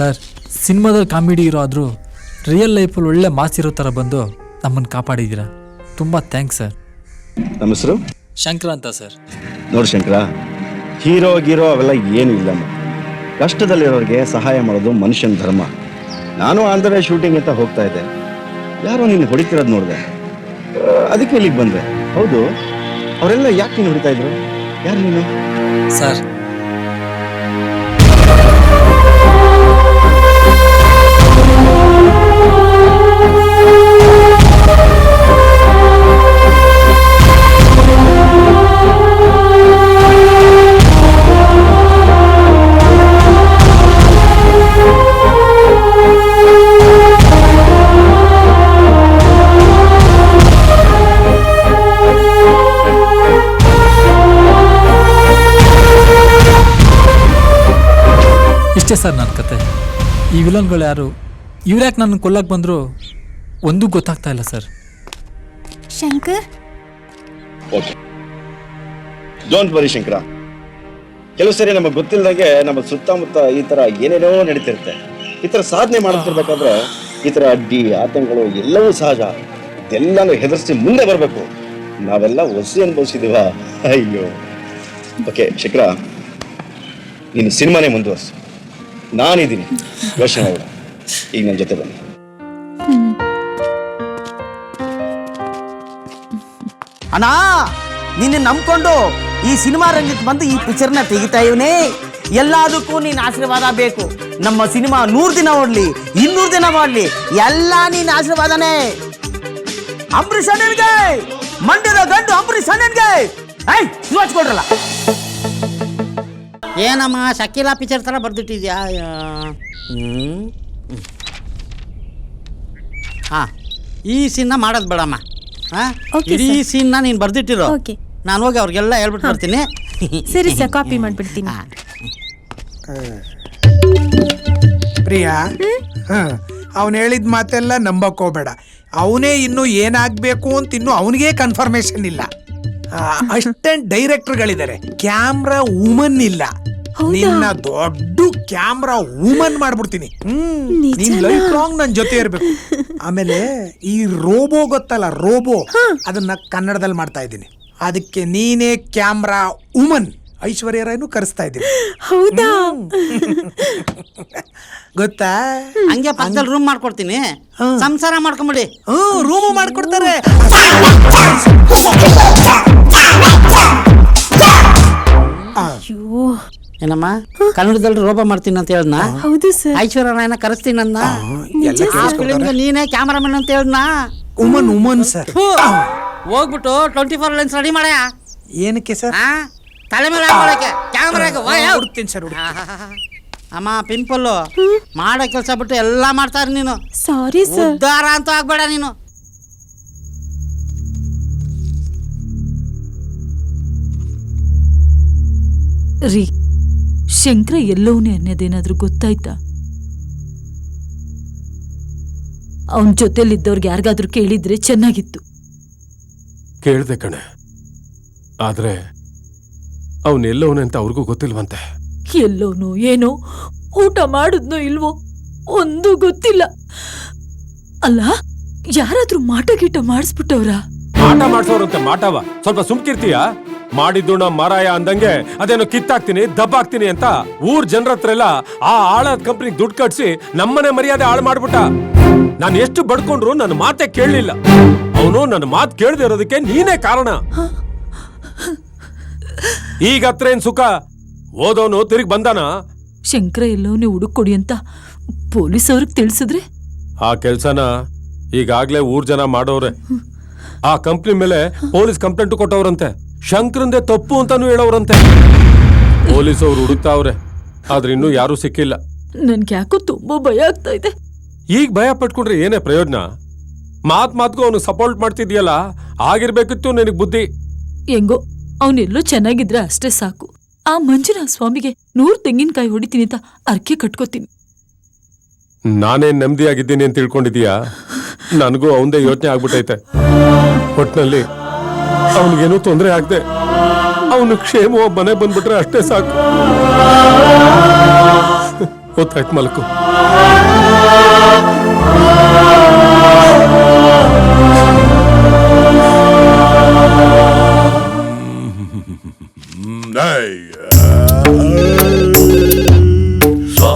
ಸರ್ ಸಿನಿಮಾದಲ್ಲಿ ಕಾಮಿಡಿ ಇರೋ ಆದರೂ ರಿಯಲ್ ಲೈಫಲ್ಲಿ ಒಳ್ಳೆ ಮಾಸ್ ಇರೋ ಥರ ಬಂದು ನಮ್ಮನ್ನು ಕಾಪಾಡಿದ್ದೀರಾ. ತುಂಬ ಥ್ಯಾಂಕ್ಸ್ ಸರ್. ನಮ್ಮ ಹೆಸರು ಶಂಕರ ಅಂತ ಸರ್. ನೋಡಿ ಶಂಕರ, ಹೀರೋ ಗೀರೋ ಅವೆಲ್ಲ ಏನೂ ಇಲ್ಲಮ್ಮ. ಕಷ್ಟದಲ್ಲಿರೋರಿಗೆ ಸಹಾಯ ಮಾಡೋದು ಮನುಷ್ಯನ ಧರ್ಮ. ನಾನು ಆಂಧ್ರ ಶೂಟಿಂಗ್ ಅಂತ ಹೋಗ್ತಾ ಇದ್ದೆ, ಯಾರೋ ನೀನು ಹೊಡಿತಿರೋದು ನೋಡಿದೆ, ಅದಕ್ಕೆ ಇಲ್ಲಿಗೆ ಬಂದೆ. ಹೌದು, ಅವರೆಲ್ಲ ಯಾಕೆ ನೀನು ಹೊಡಿತಾ ಇದ್ರು? ಯಾರು ನೀನು? ಸರ್ ಇಷ್ಟೇ ಸರ್ ನನ್ನ ಕತೆ. ಈ ವಿಲನ್ಗಳು ಯಾರು, ಇವ್ರ್ಯಾಕೆ ನನ್ನ ಕೊಲ್ಲಕ್ಕೆ ಬಂದರು ಒಂದೂ ಗೊತ್ತಾಗ್ತಾ ಇಲ್ಲ sir. Shankar, okay, don't worry Shankara. ಕೆಲವು ಸರಿ ನಮಗೆ ಗೊತ್ತಿಲ್ಲದಾಗೆ ನಮ್ಮ ಸುತ್ತಮುತ್ತ ಈ ಥರ ಏನೇನೋ ನಡೀತಿರುತ್ತೆ. ಈ ಥರ ಸಾಧನೆ ಮಾಡ್ತಿರ್ಬೇಕಾದ್ರೆ ಈ ಥರ ಅಡ್ಡಿ ಆತಂಕಗಳು ಎಲ್ಲವೂ ಸಹಜ. ಇದೆಲ್ಲನೂ ಹೆದರ್ಸಿ ಮುಂದೆ ಬರಬೇಕು. ನಾವೆಲ್ಲ ಹೊಸ ಅನುಭವಿಸಿದೀವ. ಅಯ್ಯೋ. ಓಕೆ ಶಂಕರ, ನೀನು ಸಿನಿಮಾನೇ ಮುಂದುವರ್ಸು, ನಾನಿದ್ದೀನಿ, ಯೋಚನೆ ಮಾಡ. ಈಗ ನನ್ನ ಜೊತೆ ಬನ್ನಿ. ಅಣ್ಣ, ನಿನ್ನ ನಂಬ್ಕೊಂಡು ಈ ಸಿನಿಮಾ ರಂಗಕ್ಕೆ ಬಂದು ಈ ಪಿಕ್ಚರ್ನ ತೆಗಿತಾ ಇವನೇ. ಎಲ್ಲದಕ್ಕೂ ನೀನ್ ಆಶೀರ್ವಾದ ಬೇಕು. ನಮ್ಮ ಸಿನಿಮಾ 100 ದಿನ ಓಡ್ಲಿ, 200 ದಿನ ಮಾಡ್ಲಿ, ಎಲ್ಲ ನೀನ್ ಆಶೀರ್ವಾದನೇ. ಅಂಬರೀಷ್ ಅಣ್ಣನ್ಗೆ, ಮಂಡ್ಯದ ಗಂಡು ಅಂಬರೀಷ್ ಅಣ್ಣನ್ಗೆ ಕೊಡ್ರಲ್ಲ. ಏನಮ್ಮ ಶಕೀಲಾ ಪಿಕ್ಚರ್ ಥರ ಬರ್ದಿಟ್ಟಿದ್ಯಾ? ಹಾಂ, ಈ ಸೀನ್ನ ಮಾಡೋದು ಬೇಡಮ್ಮ. ಹಾಂ, Okay, ಇಡೀ sir. ಸೀನ್ನ ನೀನು ಬರ್ದಿಟ್ಟಿರೋ. Okay. ನಾನು ಹೋಗಿ ಅವ್ರಿಗೆಲ್ಲ ಹೇಳ್ಬಿಟ್ಟು ಬರ್ತೀನಿ. ಸರಿ ಸರ್, ಕಾಪಿ ಮಾಡ್ಬಿಡ್ತೀನಿ. ಪ್ರಿಯಾ, ಅವನು ಹೇಳಿದ ಮಾತೆಲ್ಲ ನಂಬಕ್ ಹೋಗ್ಬೇಡ. ಅವನೇ ಇನ್ನು ಏನಾಗ್ಬೇಕು ಅಂತ ಇನ್ನು ಅವನಿಗೆ ಕನ್ಫರ್ಮೇಶನ್ ಇಲ್ಲ. ಅಸಿಸ್ಟೆಂಟ್ ಡೈರೆಕ್ಟರ್ಗಳಿದ್ದಾರೆ, ಕ್ಯಾಮ್ರಾ ವುಮನ್ ಇಲ್ಲ. ನಿನ್ನ ದೊಡ್ಡ ಕ್ಯಾಮ್ರಾ ವುಮನ್ ಮಾಡ್ಬಿಡ್ತೀನಿ. ನೀನ್ ಲೈಫ್ ಲಾಂಗ್ ನನ್ ಜೊತೆ ಇರ್ಬೇಕು. ಆಮೇಲೆ ಈ ರೋಬೋ ಗೊತ್ತಲ್ಲ, ರೋಬೋ, ಅದನ್ನ ಕನ್ನಡದಲ್ಲಿ ಮಾಡ್ತಾ ಇದ್ದೀನಿ. ಅದಕ್ಕೆ ನೀನೇ ಕ್ಯಾಮ್ರಾ ವುಮನ್. ಐಶ್ವರ್ಯ ರಾಯ್ನು ಕರೆಸ್ತಾ ಇದ್ದೀನಿ. ಹೌದಾ? ಗೊತ್ತಾ? ಹಂಗೆ ಪಕ್ಕದಲ್ಲಿ ರೂಮ್ ಮಾಡ್ಕೊಡ್ತೀನಿ, ಸಂಸಾರ ಮಾಡ್ಕೊಂಬಿಡಿ. ರೂಮು ಮಾಡ್ಕೊಡ್ತಾರೆ. ಅಯ್ಯೋ, ಏನಮ್ಮ, ಕನ್ನಡದಲ್ಲಿ ರೋಬೋ ಮಾಡ್ತೀನಿ ಅಂತ ಹೇಳ್ದ? ಹೌದು ಸರ್. ಐಶ್ವರ್ಯ ರಾಯ್ನ ಕರೆಸ್ತೀನಿ ಅಂದ. ಆ ಫಿಲ್ಮ್ಗೆ ನೀನೇ ಕ್ಯಾಮರಾಮನ್ ಅಂತ ಹೇಳ್ದ. Woman woman sir. ಹೋಗ್ಬಿಟ್ಟು 24 ಲೈನ್ಸ್ ರೆಡಿ ಮಾಡ್ಯಾ. ಏನಕ್ಕೆ ಸರ್? ತಲೆ ಮೇಲೆ ಹಾಕೊಳಕ್ಕೆ ಕ್ಯಾಮರಾಗ ಹುಡುಕ್ತೀನಿ ಸರ್. ಅಮ್ಮ, ಪಿಂಪಲ್ಲು ಮಾಡೋ ಕೆಲಸ ಬಿಟ್ಟು ಎಲ್ಲ ಮಾಡ್ತಾರ ನೀನು. Sorry sir. ಉದ್ಧಾರ ಅಂತ ಆಗ್ಬೇಡ ನೀನು. ರೀ, ಶಂಕರ ಎಲ್ಲವನೇ ಅನ್ನೋದೇನಾದ್ರೂ ಗೊತ್ತಾಯ್ತಾ? ಅವನ ಜೊತೆಲಿದ್ದವ್ರಿಗೆ ಯಾರಿಗಾದ್ರೂ ಕೇಳಿದ್ರೆ ಚೆನ್ನಾಗಿತ್ತು. ಕೇಳ್ದೆ ಕಣೆ, ಆದ್ರೆ ಅವನೆಲ್ಲವನೇ ಅಂತ ಅವ್ರಿಗೂ ಗೊತ್ತಿಲ್ವಂತೆ. ಎಲ್ಲೋನೋ ಏನೋ, ಊಟ ಮಾಡುದ್ನೋ ಇಲ್ವೋ ಒಂದು ಗೊತ್ತಿಲ್ಲ. ಅಲ್ಲ, ಯಾರಾದ್ರೂ ಮಾಟ ಗೀಟ ಮಾಡಿಸ್ಬಿಟ್ಟವ್ರ? ಮಾಟ ಮಾಡ್ಸೋರಂತೆ ಮಾಟವ. ಸ್ವಲ್ಪ ಸುಮ್ಕಿರ್ತೀಯ? ಮಾಡಿದ್ದು ನಾ ಮಾರಾಯ ಅಂದಂಗೆ ಅದೇನೋ ಕಿತ್ತಾಕ್ತೀನಿ ದಬ್ಬಾಕ್ತೀನಿ ಅಂತ ಊರ್ ಜನರ ಹತ್ರ ಎಲ್ಲ ಆ ಆಳದ ಕಂಪ್ನಿಗೆ ದುಡ್ಡು ಕಟ್ಸಿ ನಮ್ಮನೆ ಮರ್ಯಾದೆ ಹಾಳು ಮಾಡ್ಬಿಟ್ಟ. ನಾನು ಎಷ್ಟು ಬಡ್ಕೊಂಡ್ರು ನನ್ನ ಮಾತೆ ಕೇಳಲಿಲ್ಲ. ಅವನು ನನ್ನ ಮಾತು ಕೇಳದೆ ಇರೋದಕ್ಕೆ ನೀನೇ ಕಾರಣ. ಈಗ ಹತ್ರ ಏನ್ ಸುಖ? ಓದೋನು ತಿರುಗಿ ಬಂದಾನ. ಶಂಕರ ಎಲ್ಲವನೇ ಹುಡುಕೊಡಿ ಅಂತ ಪೊಲೀಸ್ ಅವ್ರಿಗೆ ತಿಳಿಸಿದ್ರೆ? ಆ ಕೆಲ್ಸನ ಈಗಾಗ್ಲೇ ಊರ್ ಜನ ಮಾಡೋರೆ. ಆ ಕಂಪ್ನಿ ಮೇಲೆ ಪೊಲೀಸ್ ಕಂಪ್ಲೇಂಟ್ ಕೊಟ್ಟವ್ರಂತೆ. ಶಂಕರಂದೇ ತಪ್ಪು ಅಂತಾನು ಹೇಳೋರಂತೆ. ಪೊಲೀಸ್ ಅವ್ರು ಹುಡುಕ್ತಾವ್ರೆ, ಆದ್ರೆ ಇನ್ನೂ ಯಾರೂ ಸಿಕ್ಕಿಲ್ಲ. ನನ್ಗೆ ಯಾಕೋ ತುಂಬಾ ಭಯ ಆಗ್ತಾ ಇದೆ. ಈಗ ಭಯ ಪಟ್ಕೊಂಡ್ರೆ ಏನೇ ಪ್ರಯೋಜನ? ಮಾತ್ಗೂ ಅವನು ಸಪೋರ್ಟ್ ಮಾಡ್ತಿದ್ಯಲ್ಲ, ಆಗಿರ್ಬೇಕಿತ್ತು ನಿನಗ್ ಬುದ್ಧಿ. ಹೆಂಗೋ ಅವನೆಲ್ಲೋ ಚೆನ್ನಾಗಿದ್ರೆ ಅಷ್ಟೇ ಸಾಕು. ಆ ಮಂಜುನಾಥ ಸ್ವಾಮಿಗೆ 100 ತೆಂಗಿನಕಾಯಿ ಹೊಡಿತೀನಿ ಅಂತ ಅರ್ಕೆ ಕಟ್ಕೋತೀನಿ. ನಾನೇನ್ ನೆಮ್ಮದಿಯಾಗಿದ್ದೀನಿ ಅಂತ ತಿಳ್ಕೊಂಡಿದೀಯಾ? ನನಗೂ ಅವಂದೇ ಯೋಚನೆ ಆಗ್ಬಿಟ್ಟೈತೆ. ಒಟ್ನಲ್ಲಿ ಅವನಿಗೇನೂ ತೊಂದರೆ ಆಗದೆ ಅವನು ಕ್ಷೇಮವಾಗಿ ಮನೆ ಬಂದ್ಬಿಟ್ರೆ ಅಷ್ಟೇ ಸಾಕು. ಹೊತ್ತಾಯ್ತು ಮಲ್ಕು.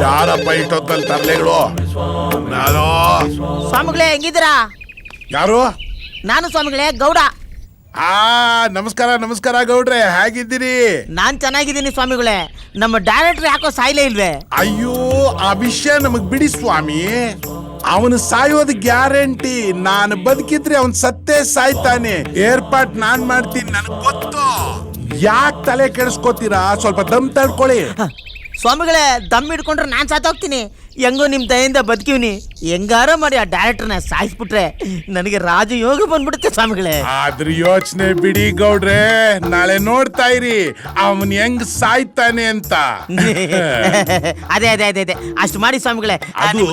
ಯಾರಪ್ಪ ಇಷ್ಟೊತ್ತಲ್ಲಿ ತರ್ಲೆಗಳು? ನಾನು ಸ್ವಾಮಿಗಳೇ ಹೆಂಗಿದ್ದೀರಾ? ಯಾರು? ನಾನು ಸ್ವಾಮಿಗಳೇ ಗೌಡ. ನಮಸ್ಕಾರ ನಮಸ್ಕಾರ ಗೌಡ್ರೆ, ಹೇಗಿದ್ದೀರಿ? ನಾನ್ ಚೆನ್ನಾಗಿದ್ದೀನಿ ಸ್ವಾಮಿಗಳೇ. ನಮ್ಮ ಡೈರೆಕ್ಟರ್ ಯಾಕೋ ಸಾಯ್ಲೇ ಇಲ್ವೇ? ಅಯ್ಯೋ, ಆ ವಿಷಯ ನಮಗ್ ಬಿಡಿ ಸ್ವಾಮಿ. ಅವನು ಸಾಯೋದು ಗ್ಯಾರಂಟಿ. ನಾನು ಬದುಕಿದ್ರೆ ಅವನ್ ಸತ್ತೇ ಸಾಯ್ತಾನೆ. ಏರ್ಪಾಟ್ ನಾನ್ ಮಾಡ್ತೀನಿ, ನನಗ್ ಗೊತ್ತು. ಯಾಕೆ ತಲೆ ಕೆಡಿಸ್ಕೋತೀರಾ? ಸ್ವಲ್ಪ ದಮ್ ತಡ್ಕೊಳ್ಳಿ. ಸ್ವಾಮಿಗಳೇ, ದಮ್ ಹಿಡ್ಕೊಂಡ್ರೆ ನಾನ್ ಸಾತೋಗ್ತೀನಿ. ಹೆಂಗೋ ನಿಮ್ ದಯಿಂದ ಬದುಕಿವ್ನಿ. ಹೆಂಗಾರ ಮಾಡಿ ಆ ಡೈರೆಕ್ಟರ್ನ ಸಾಯಿಸ್ಬಿಟ್ರೆ ನನಗೆ ರಾಜಯೋಗ ಬಂದ್ಬಿಡುತ್ತೆ ಸ್ವಾಮಿಗಳೇ. ಆದ್ರ ಯೋಚನೆ ಬಿಡಿ ಗೌಡ್ರೆ, ನಾಳೆ ನೋಡ್ತಾ ಇರಿ ಅವನ್ ಹೆಂಗ್ ಸಾಯ್ತಾನೆ ಅಂತ. ಅದೇ ಅದೇ ಅದೇ ಅದೇ ಅಷ್ಟು ಮಾಡಿ ಸ್ವಾಮಿಗಳೇ. ಅದು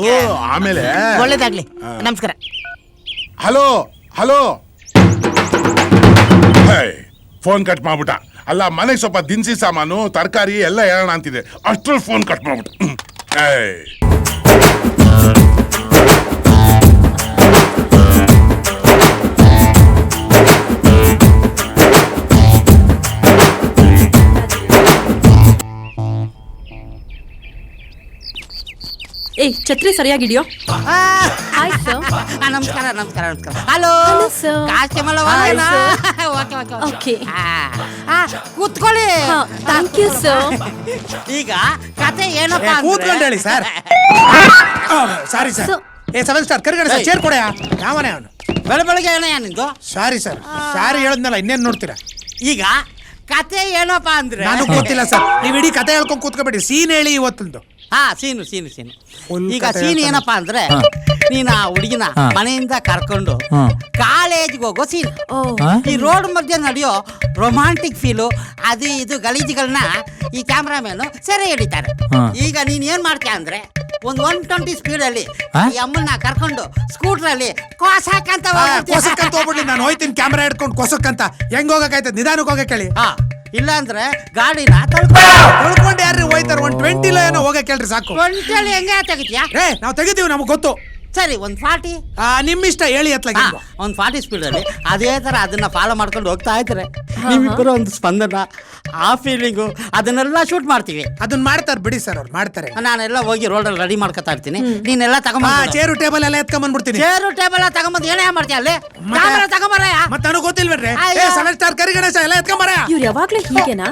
ಆಮೇಲೆ ಒಳ್ಳೇದಾಗ್ಲಿ. ನಮಸ್ಕಾರ. ಹಲೋ ಹಲೋ, ಫೋನ್ ಕಟ್ ಮಾಡ್ಬಿಟ್ಟ. ಅಲ್ಲ, ಮನೆಗೆ ಸ್ವಲ್ಪ ದಿನಸಿ ಸಾಮಾನು ತರಕಾರಿ ಎಲ್ಲ ಹೇಳೋಣ ಅಂತಿದೆ, ಅಷ್ಟ್ರಲ್ಲಿ ಫೋನ್ ಕಟ್ ಮಾಡ್ಬಿಟ್ಟ. ಏಯ್, ಛತ್ರಿ ಸರಿಯಾಗಿದೆಯೋ? ನಮಸ್ಕಾರ ನಮಸ್ಕಾರ ನಮಸ್ಕಾರ. ಹಲೋ ಓಕೆ, ಕೂತ್ಕೊಳ್ಳಿ. Thank you sir. ಈಗ ಕತೆ ಏನಪ್ಪ ಕೂತ್ಕೊಂಡು ಹೇಳಿ ಸರ್. Sorry sir. ಏ 7 ಸ್ಟಾರ್ ಕರಿಗಣ ಸರ್, ಚೇರ್ ಕೊಡ. ಯಾವನೇ ಅವನು? ಬೆಳಗ್ಗೆ ಏನಯ್ಯ ನಿಂದು? ಸಾರಿ ಸರ್, ಸಾರಿ ಹೇಳದ್ನಲ್ಲ, ಇನ್ನೇನ್ ನೋಡ್ತೀರಾ? ಈಗ ಕತೆ ಏನಪ್ಪ ಅಂದ್ರೆ ನಾನು ಗೊತ್ತಿಲ್ಲ ಸರ್. ನೀವು ಇಡೀ ಕತೆ ಹೇಳ್ಕೊಂಡ್ ಕೂತ್ಕೊಬೇಡಿ, ಸೀನ್ ಹೇಳಿ ಇವತ್ತೊಂದು. ಸೀನು. ಈಗ ಸೀನ್ ಏನಪ್ಪಾ ಅಂದ್ರೆ, ನೀನ್ ಆ ಹುಡುಗಿನ ಮನೆಯಿಂದ ಕರ್ಕೊಂಡು ಕಾಲೇಜ್ಗೆ ಹೋಗೋ ಸೀನ್. ಈ ರೋಡ್ ಮಧ್ಯೆ ನಡೆಯೋ ರೊಮ್ಯಾಂಟಿಕ್ ಫೀಲು, ಅದು ಇದು ಗಲೀಜುಗಳನ್ನ ಈ ಕ್ಯಾಮ್ರಾಮನ್ ಸೆರೆ ಹಿಡಿತಾರೆ. ಈಗ ನೀನ್ ಏನ್ ಮಾಡ್ತೀಯ ಅಂದ್ರೆ, ಒಂದು 120 ಸ್ಪೀಡಲ್ಲಿ ಈ ಅಮ್ಮನ್ನ ಕರ್ಕೊಂಡು ಸ್ಕೂಟ್ರಲ್ಲಿ ಕೊಸಕ್ಕಂತ ಹೋಗ್ಬಿಡ್ಲಿ. ನಾನು ಹೋಯ್ತೀನಿ ಕ್ಯಾಮ್ರಾ ಹಿಡ್ಕೊಂಡು ಕೊಸಕ್ಕಂತ. ಹೆಂಗ್ ಹೋಗಕ್ಕಾಯ್ತದ? ನಿಧಾನಕ್ಕೆ ಹೋಗಕ್ ಹೇಳಿ. ಇಲ್ಲ ಅಂದ್ರೆ ಗಾಡಿನ ತೊಳ್ಕೊಂಡು ಯಾರು ಹೋಯ್ತಾರ? 120 ಏನೋ ಹೋಗಕ್ ಹೇಳ್ರಿ ಸಾಕು. 20 ಹೆಂಗೆ ತೆಗಿತೀಯಾ? ನಾವು ತೆಗಿತೀವಿ, ನಮ್ಗೆ ಗೊತ್ತು. ಸರಿ, ಒಂದು 40. ನಿಮ್ ಇಷ್ಟ, ಹೇಳಿ ಎತ್ಲಾಗ. ಒಂದು 40 ಸ್ಪೀಡಲ್ಲಿ ಅದೇ ತರ ಅದನ್ನ ಫಾಲೋ ಮಾಡ್ಕೊಂಡು ಹೋಗ್ತಾ ಇದ್ರೆ ನಿಮ್ಮಿಬ್ಬರು ಒಂದು ಸ್ಪಂದನ, ಆ ಫೀಲಿಂಗು, ಅದನ್ನೆಲ್ಲ ಶೂಟ್ ಮಾಡ್ತೀವಿ. ಅದನ್ನ ಮಾಡ್ತಾರೆ ಬಿಡಿ ಸರ್, ಅವ್ರು ಮಾಡ್ತಾರೆ. ನಾನೆಲ್ಲ ಹೋಗಿ ರೋಡಲ್ಲಿ ರೆಡಿ ಮಾಡ್ಕೊತಾ ಇರ್ತೀನಿ. ನೀನೆಲ್ಲ ತಗೊಂಡ್ ಚೇರು ಟೇಬಲ್ ಎಲ್ಲ ಎತ್ಕೊಂಡ್ಬಂದ್ಬಿಡ್ತೀನಿ. ಚೇರು ಟೇಬಲ್ ತಗೊಂಬಂದು ಏನೇ ಮಾಡ್ತೀಯ ಅಲ್ಲಿ? ತಗೊಂಬರ. ಮತ್ತೆ ನನಗೆ ಗೊತ್ತಿಲ್ವೇನ್ರಿ? 7 ಸ್ಟಾರ್ ಕರಿ ಗಣೇಶ ಎಲ್ಲ ಎತ್ಕೊಂಬರ. ಇವ್ರು ಯಾವಾಗ್ಲೂ ಹೀಗೆನಾ?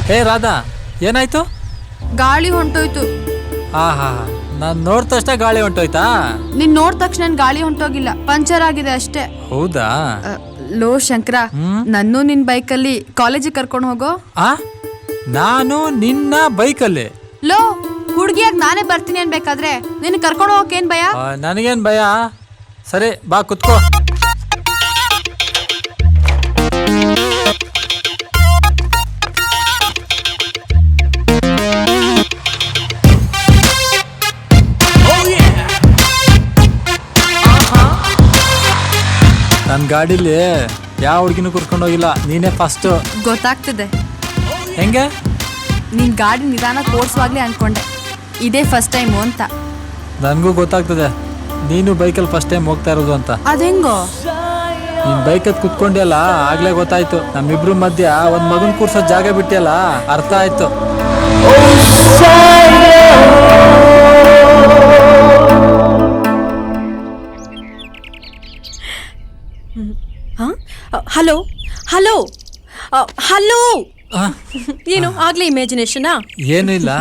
ಹೇ ರಾಧಾ, ಏನಾಯ್ತು? ಗಾಳಿ ಹೊಂಟೋಯ್ತು. ನಾನ್ ನೋಡ್ ತಕ್ಷಣ ಗಾಳಿ ಹೊಂಟೋಯ್ತಾ? ನೀನ್ ನೋಡ್ ತಕ್ಷಣ ಗಾಳಿ ಹೊಂಟೋಗಿಲ್ಲ, ಪಂಚರ್ ಆಗಿದೆ ಅಷ್ಟೇ. ಹೌದಾ? ಲೋ ಶಂಕರ, ನನ್ನೂ ನಿನ್ ಬೈಕಲ್ಲಿ ಕಾಲೇಜಿಗೆ ಕರ್ಕೊಂಡು ಹೋಗೋ. ನಾನು ನಿನ್ನ ಬೈಕಲ್ಲಿ? ಲೋ, ಹುಡುಗಿಯಾಗಿ ನಾನೇ ಬರ್ತೀನಿ ಅನ್ಬೇಕಾದ್ರೆ ನಿನ್ ಕರ್ಕೊಂಡು ಹೋಗಕ್ಕೇನ್ ಭಯ? ನನಗೇನ್ ಭಯ. ಸರಿ ಬಾ, ಕುತ್ಕೋ. ನನ್ನ ಗಾಡಿಲಿ ಯಾವ ಹುಡುಗಿನೂ ಕರ್ಕೊಂಡು ಹೋಗಿಲ್ಲ, ನೀನೇ ಫಸ್ಟ್. ಗೊತ್ತಾಗ್ತಿದೆ. ಹೆಂಗೆ? ನಿನ್ ಗಾಡಿ ನಿಧಾನ ಓಡಿಸುವಾಗ್ಲೇ ಅನ್ಕೊಂಡೆ ಇದೇ ಫಸ್ಟ್ ಟೈಮು ಅಂತ. ನನಗೂ ಗೊತ್ತಾಗ್ತದೆ ನೀನು ಬೈಕಲ್ಲಿ ಫಸ್ಟ್ ಟೈಮ್ ಹೋಗ್ತಾ ಇರೋದು ಅಂತ. ಅದೆಂಗೋ? ನೀನ್ ಬೈಕಲ್ಲಿ ಕುತ್ಕೊಂಡಿಯಲ್ಲ, ಆಗ್ಲೇ ಗೊತ್ತಾಯ್ತು. ನಮ್ಮಿಬ್ರು ಮಧ್ಯ ಒಂದ್ ಮಗನ್ ಕೂರ್ಸೋ ಜಾಗ ಬಿಟ್ಟಿಯಲ್ಲ, ಅರ್ಥ ಆಯ್ತು. Hello hello hello. ಏನು ಆಗ್ಲೇ ಇಮ್ಯಾಜಿನೇಷನಾ? ಏನು ಇಲ್ಲ,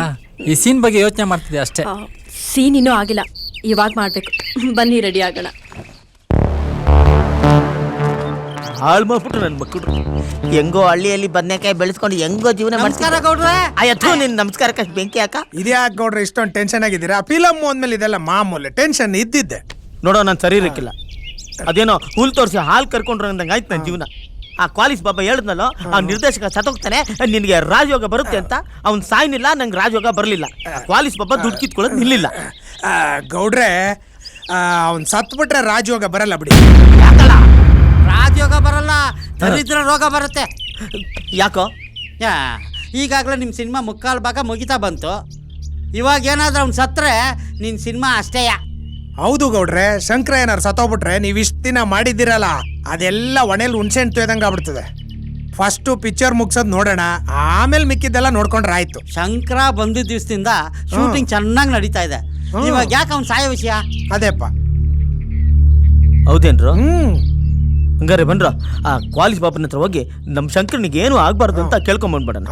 ಈ ಸೀನ್ ಬಗ್ಗೆ ಯೋಚನೆ ಮಾಡ್ತಿದ್ದೆ ಅಷ್ಟೇ. ಸೀನ್ ಇನ್ನೂ ಆಗಿಲ್ಲ, ಇವಾಗ ಮಾಡ್ಬೇಕು. ಬನ್ನಿ, ರೆಡಿ ಆಗೋಣ. ಹಾಳು ಮಾಡ್ಬಿಟ್ರು ನನ್ನ ಮಕ್ಕಳು. ಹೆಂಗೋ ಹಳ್ಳಿಯಲ್ಲಿ ಬದನೆಕಾಯಿ ಬೆಳೆಸ್ಕೊಂಡು ಹೆಂಗೋ ಜೀವನ ನಮಸ್ಕಾರ ಗೌಡ್ರೆ. ಆಯ್ತು, ನಿನ್ ನಮಸ್ಕಾರಕ್ಕೆ ಬೆಂಕಿ ಹಾಕ. ಇದ್ಯಾಕೆ ಗೌಡ್ರೆ ಇಷ್ಟೊಂದು ಟೆನ್ಷನ್ ಆಗಿದ್ದೀರಾ? ಫಿಲಮ್ ಅಂದ್ಮೇಲೆ ಇದೆಲ್ಲ ಮಾಮೂಲಿ. ಟೆನ್ಷನ್ ಇದ್ದಿದ್ದೆ. ನೋಡೋ, ನಾನು ಸರಿ ಇರಕ್ಕಿಲ್ಲ. ಅದೇನೋ ಹುಲ್ ತೋರಿಸಿ ಹಾಲು ಕರ್ಕೊಂಡ್ರು ಅಂದಂಗೆ ಆಯ್ತು ನನ್ನ ಜೀವನ. ಆ ಕ್ವಾಲಿಸ್ ಬಾಬಾ ಹೇಳಿದ್ನಲ್ಲೋ ಆ ನಿರ್ದೇಶಕ ಸತ್ತೋಗ್ತಾನೆ, ನಿನಗೆ ರಾಜಯೋಗ ಬರುತ್ತೆ ಅಂತ. ಅವ್ನು ಸಾಯ್ನಿಲ್ಲ, ನಂಗೆ ರಾಜಯೋಗ ಬರಲಿಲ್ಲ. ಕ್ವಾಲಿಸ್ ಬಾಬಾ ದುಡ್ಡು ಕಿತ್ಕೊಳ್ಳೋದು ನಿಲ್ಲಿಲ್ಲ. ಗೌಡ್ರೆ ಅವ್ನು ಸತ್ಬಿಟ್ರೆ ರಾಜಯೋಗ ಬರಲ್ಲ ಬಿಡಿ. ಯಾಕಲ್ಲ? ರಾಜಯೋಗ ಬರಲ್ಲ, ದರಿದ್ರ ರೋಗ ಬರುತ್ತೆ. ಯಾಕೋ? ಈಗಾಗಲೇ ನಿಮ್ಮ ಸಿನಿಮಾ ಮುಕ್ಕಾಲು ಭಾಗ ಮುಗಿತಾ ಬಂತು. ಇವಾಗ ಏನಾದ್ರೂ ಅವ್ನು ಸತ್ರೆ ನಿನ್ನ ಸಿನಿಮಾ ಅಷ್ಟೇಯ. ಹೌದು ಗೌಡ್ರೆ, ಶಂಕರ ಏನಾರು ಸತ್ತೋಗ್ಬಿಟ್ರೆ ನೀವು ಇಷ್ಟು ದಿನ ಮಾಡಿದ್ದೀರಲ್ಲ ಅದೆಲ್ಲ ಒಣೆಯಲ್ಲಿ ಹುಣ್ಸೆಹಣ್ಣು ತೊಯ್ದಂಗೆ ಆಗ್ಬಿಡ್ತದೆ. ಫಸ್ಟು ಪಿಕ್ಚರ್ ಮುಗ್ಸೋದು ನೋಡೋಣ, ಆಮೇಲೆ ಮಿಕ್ಕಿದ್ದೆಲ್ಲ ನೋಡ್ಕೊಂಡ್ರೆ ಆಯ್ತು. ಶಂಕರ ಬಂದಿದ್ದ ದಿವಸದಿಂದ ಶೂಟಿಂಗ್ ಚೆನ್ನಾಗಿ ನಡೀತಾ ಇದೆ. ಇವಾಗ ಯಾಕೆ ಅವ್ನು ಸಾಯೋ ವಿಷಯ? ಅದೇಪ್ಪ. ಹೌದೇನ್ರು? ಹಂಗಾರೆ ಬನ್ರ ಆ ಕ್ವಾಲಿಸ್ ಬಾಬನ ಹತ್ರ ಹೋಗಿ ನಮ್ಮ ಶಂಕರನಿಗೆ ಏನು ಆಗ್ಬಾರ್ದು ಅಂತ ಕೇಳ್ಕೊಂಬಂದ್ಬಿಡೋಣ.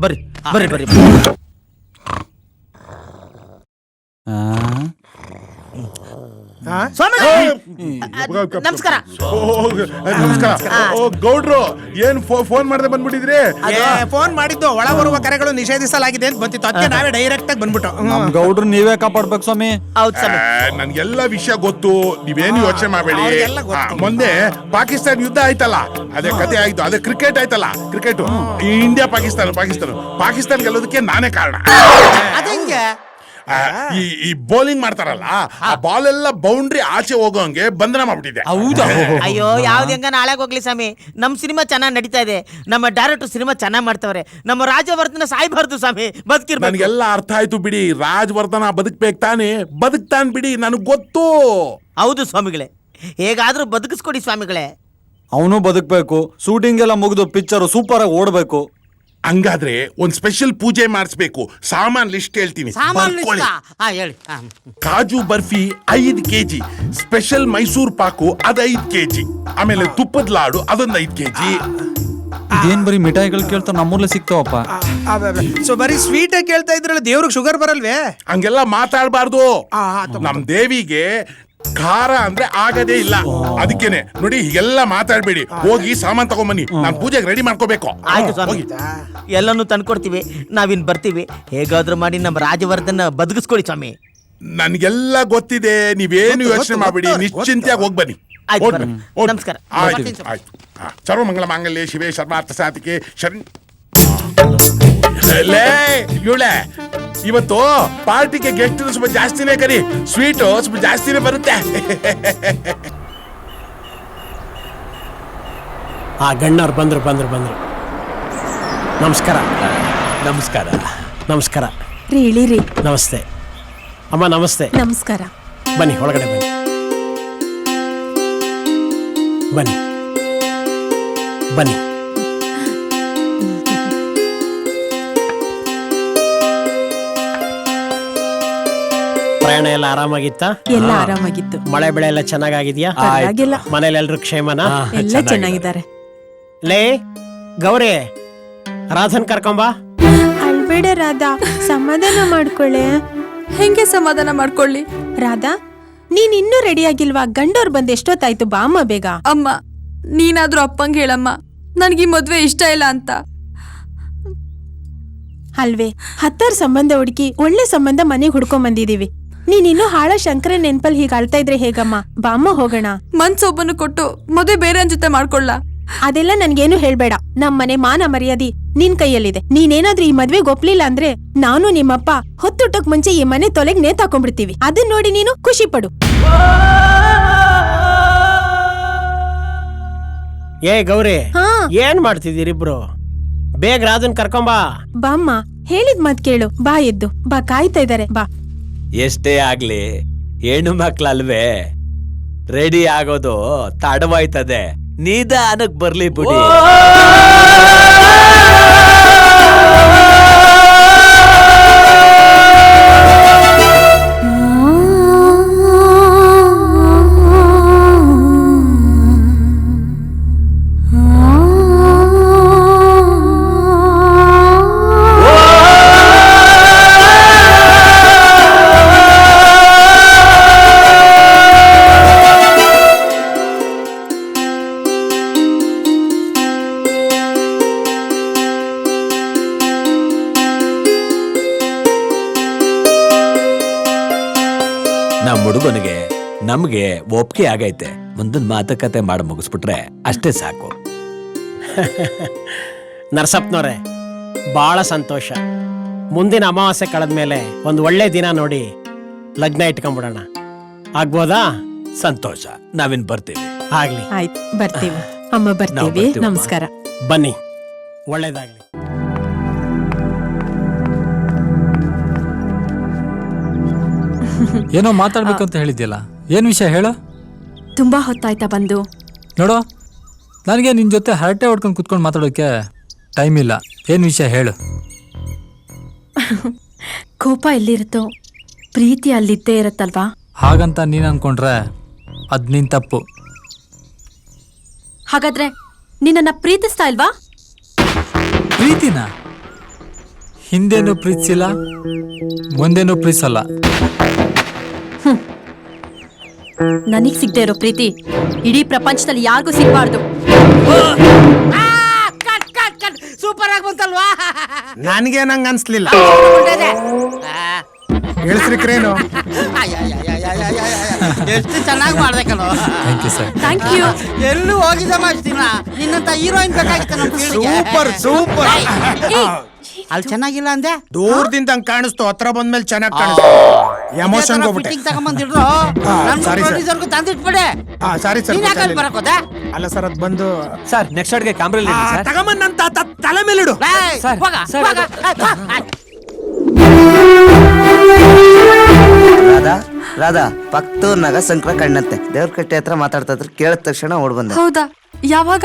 ಬರ್ರಿ ಬರ್ರಿ ಬರ್ರಿ. ನಮಸ್ಕಾರ. ನಮಸ್ಕಾರ. ಗೌಡ್ರು ಏನ್ ಫೋನ್ ಮಾಡದೆ ಬಂದ್ಬಿಟ್ಟಿದ್ರಿ? ಫೋನ್ ಮಾಡಿದ್ದು ಒಳ ಬರುವ ಕರೆಗಳು ನಿಷೇಧಿಸಲಾಗಿದೆ ಅಂತ ಬಂತಿತ್ತು, ಅದಕ್ಕೆ ನಾವೇ ಡೈರೆಕ್ಟ್ ಆಗಿ ಬಂದ್ಬಿಟ್ಟು. ನಮ್ ಗೌಡ್ರು ನೀವೇ ಕಾಪಾಡ್ಬೇಕು ಸ್ವಾಮಿ. ಹೌದು ಸ್ವಾಮಿ, ನನ್ಗೆಲ್ಲ ವಿಷಯ ಗೊತ್ತು, ನೀವೇನು ಯೋಚನೆ ಮಾಡಬೇಡಿ. ಮೊನ್ನೆ ಪಾಕಿಸ್ತಾನ ಯುದ್ಧ ಆಯ್ತಲ್ಲ, ಅದೇ ಕತೆ ಆಯ್ತು. ಅದೇ ಕ್ರಿಕೆಟ್ ಆಯ್ತಲ್ಲ, ಕ್ರಿಕೆಟ್ ಇಂಡಿಯಾ ಪಾಕಿಸ್ತಾನ ಗೆಲ್ಲೋದಕ್ಕೆ ನಾನೇ ಕಾರಣ. ಅದಂಗೆ ಈ ಬೌಲಿಂಗ್ ಮಾಡ್ತಾರಲ್ಲ, ಆ ಬಾಲ್ ಎಲ್ಲ ಬೌಂಡ್ರಿ ಆಚೆ ಹೋಗೋಂಗೆ ಬಂಧನ ಮಾಡ್ಬಿಟ್ಟಿದೆ. ಅಯ್ಯೋ ಯಾವ್ದು ಹೆಂಗ ನಾಳೆ ಹೋಗ್ಲಿ ಸ್ವಾಮಿ. ನಮ್ಮ ಸಿನಿಮಾ ಚೆನ್ನಾಗಿ ನಡೀತಾ ಇದೆ, ನಮ್ಮ ಡೈರೆಕ್ಟರ್ ಸಿನಿಮಾ ಚೆನ್ನಾಗಿ ಮಾಡ್ತಾವ್ರೆ. ನಮ್ಮ ರಾಜವರ್ಧನ ಸಾಯ್ಬಾರ್ದು ಸ್ವಾಮಿ, ಬದುಕಿರ್ಬೇಕು. ನನಗೆಲ್ಲ ಅರ್ಥ ಆಯ್ತು ಬಿಡಿ. ರಾಜವರ್ಧನ ಬದುಕ್ಬೇಕು ತಾನೆ, ಬದುಕ್ತಾನ್ ಬಿಡಿ, ನನಗ್ ಗೊತ್ತು. ಹೌದು ಸ್ವಾಮಿಗಳೇ, ಹೇಗಾದ್ರೂ ಬದುಕಿಸ್ಕೊಡಿ ಸ್ವಾಮಿಗಳೇ. ಅವನು ಬದುಕ್ಬೇಕು, ಶೂಟಿಂಗ್ ಎಲ್ಲ ಮುಗಿದು ಪಿಕ್ಚರ್ ಸೂಪರ್ ಆಗಿ ಓಡ್ಬೇಕು. ಹಂಗಾದ್ರೆ ಒಂದ್ ಸ್ಪೆಷಲ್ ಪೂಜೆ ಮಾಡಿಸ್ಬೇಕು. ಸಾಮಾನ್ ಲಿಸ್ಟ್ ಹೇಳ್ತೀನಿ, ಬರ್ಕೊಳ್ಳಿ. ಹೇಳಿ. ಕಾಜು ಬರ್ಫಿ 5 kg, ಸ್ಪೆಷಲ್ ಮೈಸೂರ್ ಪಾಕು ಅದ್ 5 kg, ಆಮೇಲೆ ತುಪ್ಪದ ಲಾಡು ಅದೊಂದು 5 kg. ಇದೇನ್ ಬರೀ ಮಿಠಾಯಿಗಳು ಕೇಳ್ತಾ ನಮ್ಮೂರ್ಲೆ ಸಿಗ್ತಾವಪ್ಪ. ಸೊ ಬರೀ ಸ್ವೀಟ್ ಕೇಳ್ತಾ ಇದ್ರಲ್ಲ, ದೇವ್ರಿಗೆ ಶುಗರ್ ಬರಲ್ವೇ? ಹಂಗೆಲ್ಲ ಮಾತಾಡ್ಬಾರ್ದು. ನಮ್ ದೇವಿಗೆ ಖಾರ ಅಂದ್ರೆ ಆಗದೇ ಇಲ್ಲ, ಅದಕ್ಕೇನೆ ನೋಡಿ ಹೀಗೆಲ್ಲ ಮಾತಾಡ್ಬೇಡಿ. ಹೋಗಿ ಸಾಮಾನ್ ತಗೊಂಬನ್ನಿ, ನಾನ್ ಪೂಜೆಗೆ ರೆಡಿ ಮಾಡ್ಕೋಬೇಕು. ಆಯ್ತು ಸ್ವಾಮಿ, ಎಲ್ಲಾನು ತಂದ್ಕೊಡ್ತೀವಿ, ನಾವಿನ್ ಬರ್ತೀವಿ. ಹೇಗಾದ್ರೂ ಮಾಡಿ ನಮ್ಮ ರಾಜವರ್ಧನ ಬದುಕಿಸ್ಕೊಡಿ ಸ್ವಾಮಿ. ನನ್ಗೆಲ್ಲ ಗೊತ್ತಿದೆ, ನೀವೇನು ಯೋಚನೆ ಮಾಡ್ಬೇಡಿ, ನಿಶ್ಚಿಂತೆಯಾಗಿ ಹೋಗಿ ಬನ್ನಿ. ನಮಸ್ಕಾರ. ಆಯ್ತು ಆಯ್ತು. ಸರ್ವಮಂಗಲ ಮಾಂಗಲ್ಯ ಶಿವೇ ಶರ್ಮಾರ್ಥ ಸಾಧಿಕೆ ಶರಣ್. ಇವಳೆ ಇವತ್ತು ಪಾರ್ಟಿಗೆ ಗೆಸ್ಟ್ ಸ್ವಲ್ಪ ಜಾಸ್ತಿನೇ ಕರಿ, ಸ್ವೀಟು ಸ್ವಲ್ಪ ಜಾಸ್ತಿನೇ ಬರುತ್ತೆ. ಆ ಗಣ್ಣವ್ರು ಬಂದ್ರು. ನಮಸ್ಕಾರ. ನಮಸ್ಕಾರ ರೀ, ಇಳಿರಿ. ನಮಸ್ತೆ ಅಮ್ಮ. ನಮಸ್ತೆ. ನಮಸ್ಕಾರ. ಬನ್ನಿ, ಒಳಗಡೆ ಬನ್ನಿ. ಪ್ರಯಾಣ ಎಲ್ಲ ಆರಾಮಾಗಿತ್ತಾ? ಎಲ್ಲ ಆರಾಮಾಗಿತ್ತು. ಮಳೆ ಬೆಳೆ ಎಲ್ಲ ಚೆನ್ನಾಗಿದ್ಯಾ? ಪರವಾಗಿಲ್ಲ. ಮನೇಲಿ ಎಲ್ರು ಕ್ಷೇಮನಾ? ಎಲ್ಲ ಚೆನ್ನಾಗಿದ್ದಾರೆ. ಲೇ ಗೌರಿ, ರಾಧನ್ ಕರ್ಕೊಂಬಾ. ಅಳ್ಬೇಡ ರಾಧಾ, ಸಮಾಧಾನ ಮಾಡ್ಕೊಳ್ಳೆ. ಹೆಂಗೆ ಸಮಾಧಾನ ಮಾಡ್ಕೊಳ್ಳಿ? ರಾಧಾ, ನೀನ್ ಇನ್ನೂ ರೆಡಿ ಆಗಿಲ್ವಾ? ಗಂಡೋರ್ ಬಂದ್ ಎಷ್ಟೊತ್ತಾಯ್ತು, ಬಾಮ್ಮ ಬೇಗ. ಅಮ್ಮ, ನೀನಾದ್ರೂ ಅಪ್ಪಂಗೆ ಹೇಳಮ್ಮ, ನನ್ಗೆ ಮದ್ವೆ ಇಷ್ಟ ಇಲ್ಲ ಅಂತ. ಅಲ್ವೇ, 10 ಸಂಬಂಧ ಹುಡುಕಿ ಒಳ್ಳೆ ಸಂಬಂಧ ಮನೆಗೆ ಹುಡ್ಕೊಂಡ್ ಬಂದಿದೀವಿ. ನೀನ್ ಇನ್ನೂ ಹಾಳ ಶಂಕರ ನೆನ್ಪಲ್ ಹೀಗ ಅಳ್ತಾ ಇದ್ರೆ ಹೇಗಮ್ಮ? ಬಾಮ್ಮ ಹೋಗೋಣ. ಮನ್ಸೊಬ್ಬನು ಕೊಟ್ಟು ಮದುವೆ ಬೇರೆ ಜೊತೆ ಮಾಡ್ಕೊಳ್ಳ. ಅದೆಲ್ಲ ನನ್ಗೇನು ಹೇಳ್ಬೇಡ. ನಮ್ಮನೆ ಮಾನ ಮರ್ಯಾದಿ ನಿನ್ ಕೈಯಲ್ಲಿದೆ. ನೀನೇನಾದ್ರೂ ಈ ಮದ್ವೆಗೆ ಒಪ್ಲಿಲ್ಲ ಅಂದ್ರೆ ನಾನು ನಿಮ್ಮಪ್ಪ ಹೊತ್ತುಟಕ್ ಮುಂಚೆ ಈ ಮನೆ ತೊಲೆಗ್ ನೇತಾಕೊಂಡ್ಬಿಡ್ತೀವಿ. ಅದನ್ನ ನೋಡಿ ನೀನು ಖುಷಿ ಪಡು. ಏ ಗೌರಿ, ಏನ್ ಮಾಡ್ತಿದ್ದೀರಿಬ್ರು? ಬೇಗ ರಾಧನ್ ಕರ್ಕೊಂಬಾ. ಬಾಮ್ಮ, ಹೇಳಿದ್ ಮಾತ್ ಕೇಳು. ಬಾ ಎದ್ದು ಬಾ, ಕಾಯ್ತಾ ಇದಾರೆ. ಬಾ. ಎಷ್ಟೇ ಆಗ್ಲಿ ಹೆಣ್ಣು ಮಕ್ಳಲ್ವೇ, ರೆಡಿ ಆಗೋದು ತಡವಾಯ್ತದೆ, ನಿಧಾನಕ್ ಬರ್ಲಿ ಬಿಡಿ. ನಮ್ಮ ಹುಡುಗನಿಗೆ ನಮ್ಗೆ ಒಪ್ಪಿಗೆ ಆಗೈತೆ. ಮುಂದಿನ ಮಾತುಕತೆ ಮಾಡಿ ಮುಗಿಸ್ಬಿಟ್ರೆ ಅಷ್ಟೇ ಸಾಕು. ನರಸಪ್ಪನವ್ರೆ, ಬಹಳ ಸಂತೋಷ. ಮುಂದಿನ ಅಮಾವಾಸ್ಯೆ ಕಳೆದ್ಮೇಲೆ ಒಂದು ಒಳ್ಳೆ ದಿನ ನೋಡಿ ಲಗ್ನ ಇಟ್ಕೊಂಡ್ಬಿಡೋಣ. ಆಗ್ಬೋದಾ? ಸಂತೋಷ. ನಾವಿನ್ ಬರ್ತೀವಿ. ಆಗ್ಲಿ. ಆಯ್ತು, ಬರ್ತೀವಿ ಅಮ್ಮ, ನಾವು ಬರ್ತೀವಿ. ಬರ್ತೀವಮ್ಮ. ನಮಸ್ಕಾರ. ಬನ್ನಿ, ಒಳ್ಳೇದಾಗ್ಲಿ. ಏನೋ ಮಾತಾಡ್ಬೇಕು ಅಂತ ಹೇಳಿದ್ಯಲ್ಲ, ಏನ್ ವಿಷಯ ಹೇಳು. ತುಂಬಾ ಹೊತ್ತಾಯ್ತಾ ಬಂದು? ನೋಡು, ನನಗೆ ನಿನ್ ಜೊತೆ ಹರಟೆ ಹೊಡ್ಕೊಂಡು ಕುತ್ಕೊಂಡು ಮಾತಾಡೋಕೆ ಟೈಮ್ ಇಲ್ಲ. ಏನ್ ವಿಷಯ ಹೇಳು. ಕೋಪ ಎಲ್ಲಿರುತ್ತೋ ಪ್ರೀತಿ ಅಲ್ಲಿದ್ದೇ ಇರತ್ತಲ್ವಾ? ಹಾಗಂತ ನೀನ್ ಅನ್ಕೊಂಡ್ರೆ ಅದ್ ನಿನ್ ತಪ್ಪು. ಹಾಗಾದ್ರೆ ನಿನ್ನನ್ನ ಪ್ರೀತಿಸ್ತಾ ಇಲ್ವಾ? ಪ್ರೀತಿನ ಹಿಂದೇನು ಪ್ರೀತಿಸಿಲ್ಲ, ಮುಂದೇನು ಪ್ರೀತಿಸಲ್ಲ. ನನಗ್ ಸಿಗದೆ ಇರೋ ಪ್ರೀತಿ ಇಡೀ ಪ್ರಪಂಚದಲ್ಲಿ ಯಾರಿಗೂ ಸಿಗಬಾರ್ದು. ಸೂಪರ್ ಆಗಿ ಬಂತಲ್ವಾ? ನನ್ಗೆ ನಂಗೆ ಅನ್ಸ್ಲಿಲ್ಲ. ಒಳ್ಳೇದೆ. ಹೇಳ್ಸ್ರಿಕ್ರೇನು? ಎಷ್ಟು ಚೆನ್ನಾಗಿ ಮಾಡ್ದೆ ಕಣೋ. Thank you sir. Thank you. ಎಲ್ಲೂ ಹೋಗಿದ್ದ ಮಾಡ್ತೀನ, ನಿನ್ನಂತ ಹೀರೋಯಿನ್ ಬೇಕಾಗಿತ್ತು ನಮ್ಮ ಫೀಲ್ಡ್ಗೆ. Super super. ಅಲ್ಲಿ ಚೆನ್ನಾಗಿಲ್ಲ ಅಂದೆ, ದೂರದಿಂದ ಹಂಗ್ ಕಾಣಿಸ್ತು, ಹತ್ರ ಬಂದ್ಮೇಲೆ ಚೆನ್ನಾಗಿ ಕಾಣಿಸ್ತು. ಎಮೋಷನ್ ಹೋಗ್ಬಿಟ್ಟೆ. ಫಿಟ್ಟಿಂಗ್ ತಗೊಂಬಂದಿಡ್ರು, ನನ್ನ ಸಾರಿ ಸರ್. ಪ್ರೊಡ್ಯೂಸರ್ಗೂ ತಂದಿಟ್ಬಿಡೆ. Sorry sir. ನೀನ್ ಯಾಕೆ ಅಲ್ಲಿ ಬರಕ್ ಹೋದೆ? ಅಲ್ಲ ಸರ್, ಅದ್ ಬಂದು ಸರ್, ನೆಕ್ಸ್ಟ್ ಅಡ್ಗೆ ಕ್ಯಾಮ್ರಾ ಸರ್. ತಗೊಂಬಂದಂತ ತಲೆ ಮೇಲಿಡು. ಏಯ್, ಸರ್, ಹೋಗ, ಸರ್, ಹೋಗ. ರಾಧಾ ರಾಧಾ ಪಕ್ತೂರ್ನಾಗ ಸಂಕ್ರ ಕಣ್ಣಂತೆ ದೇವ್ರ ಕಟ್ಟೆ ಹತ್ರ ಮಾತಾಡ್ತಾ ಇದ್ರು, ಕೇಳಿದ ತಕ್ಷಣ ಓಡ್ ಬಂದೆ. ಹೌದಾ? ಯಾವಾಗ?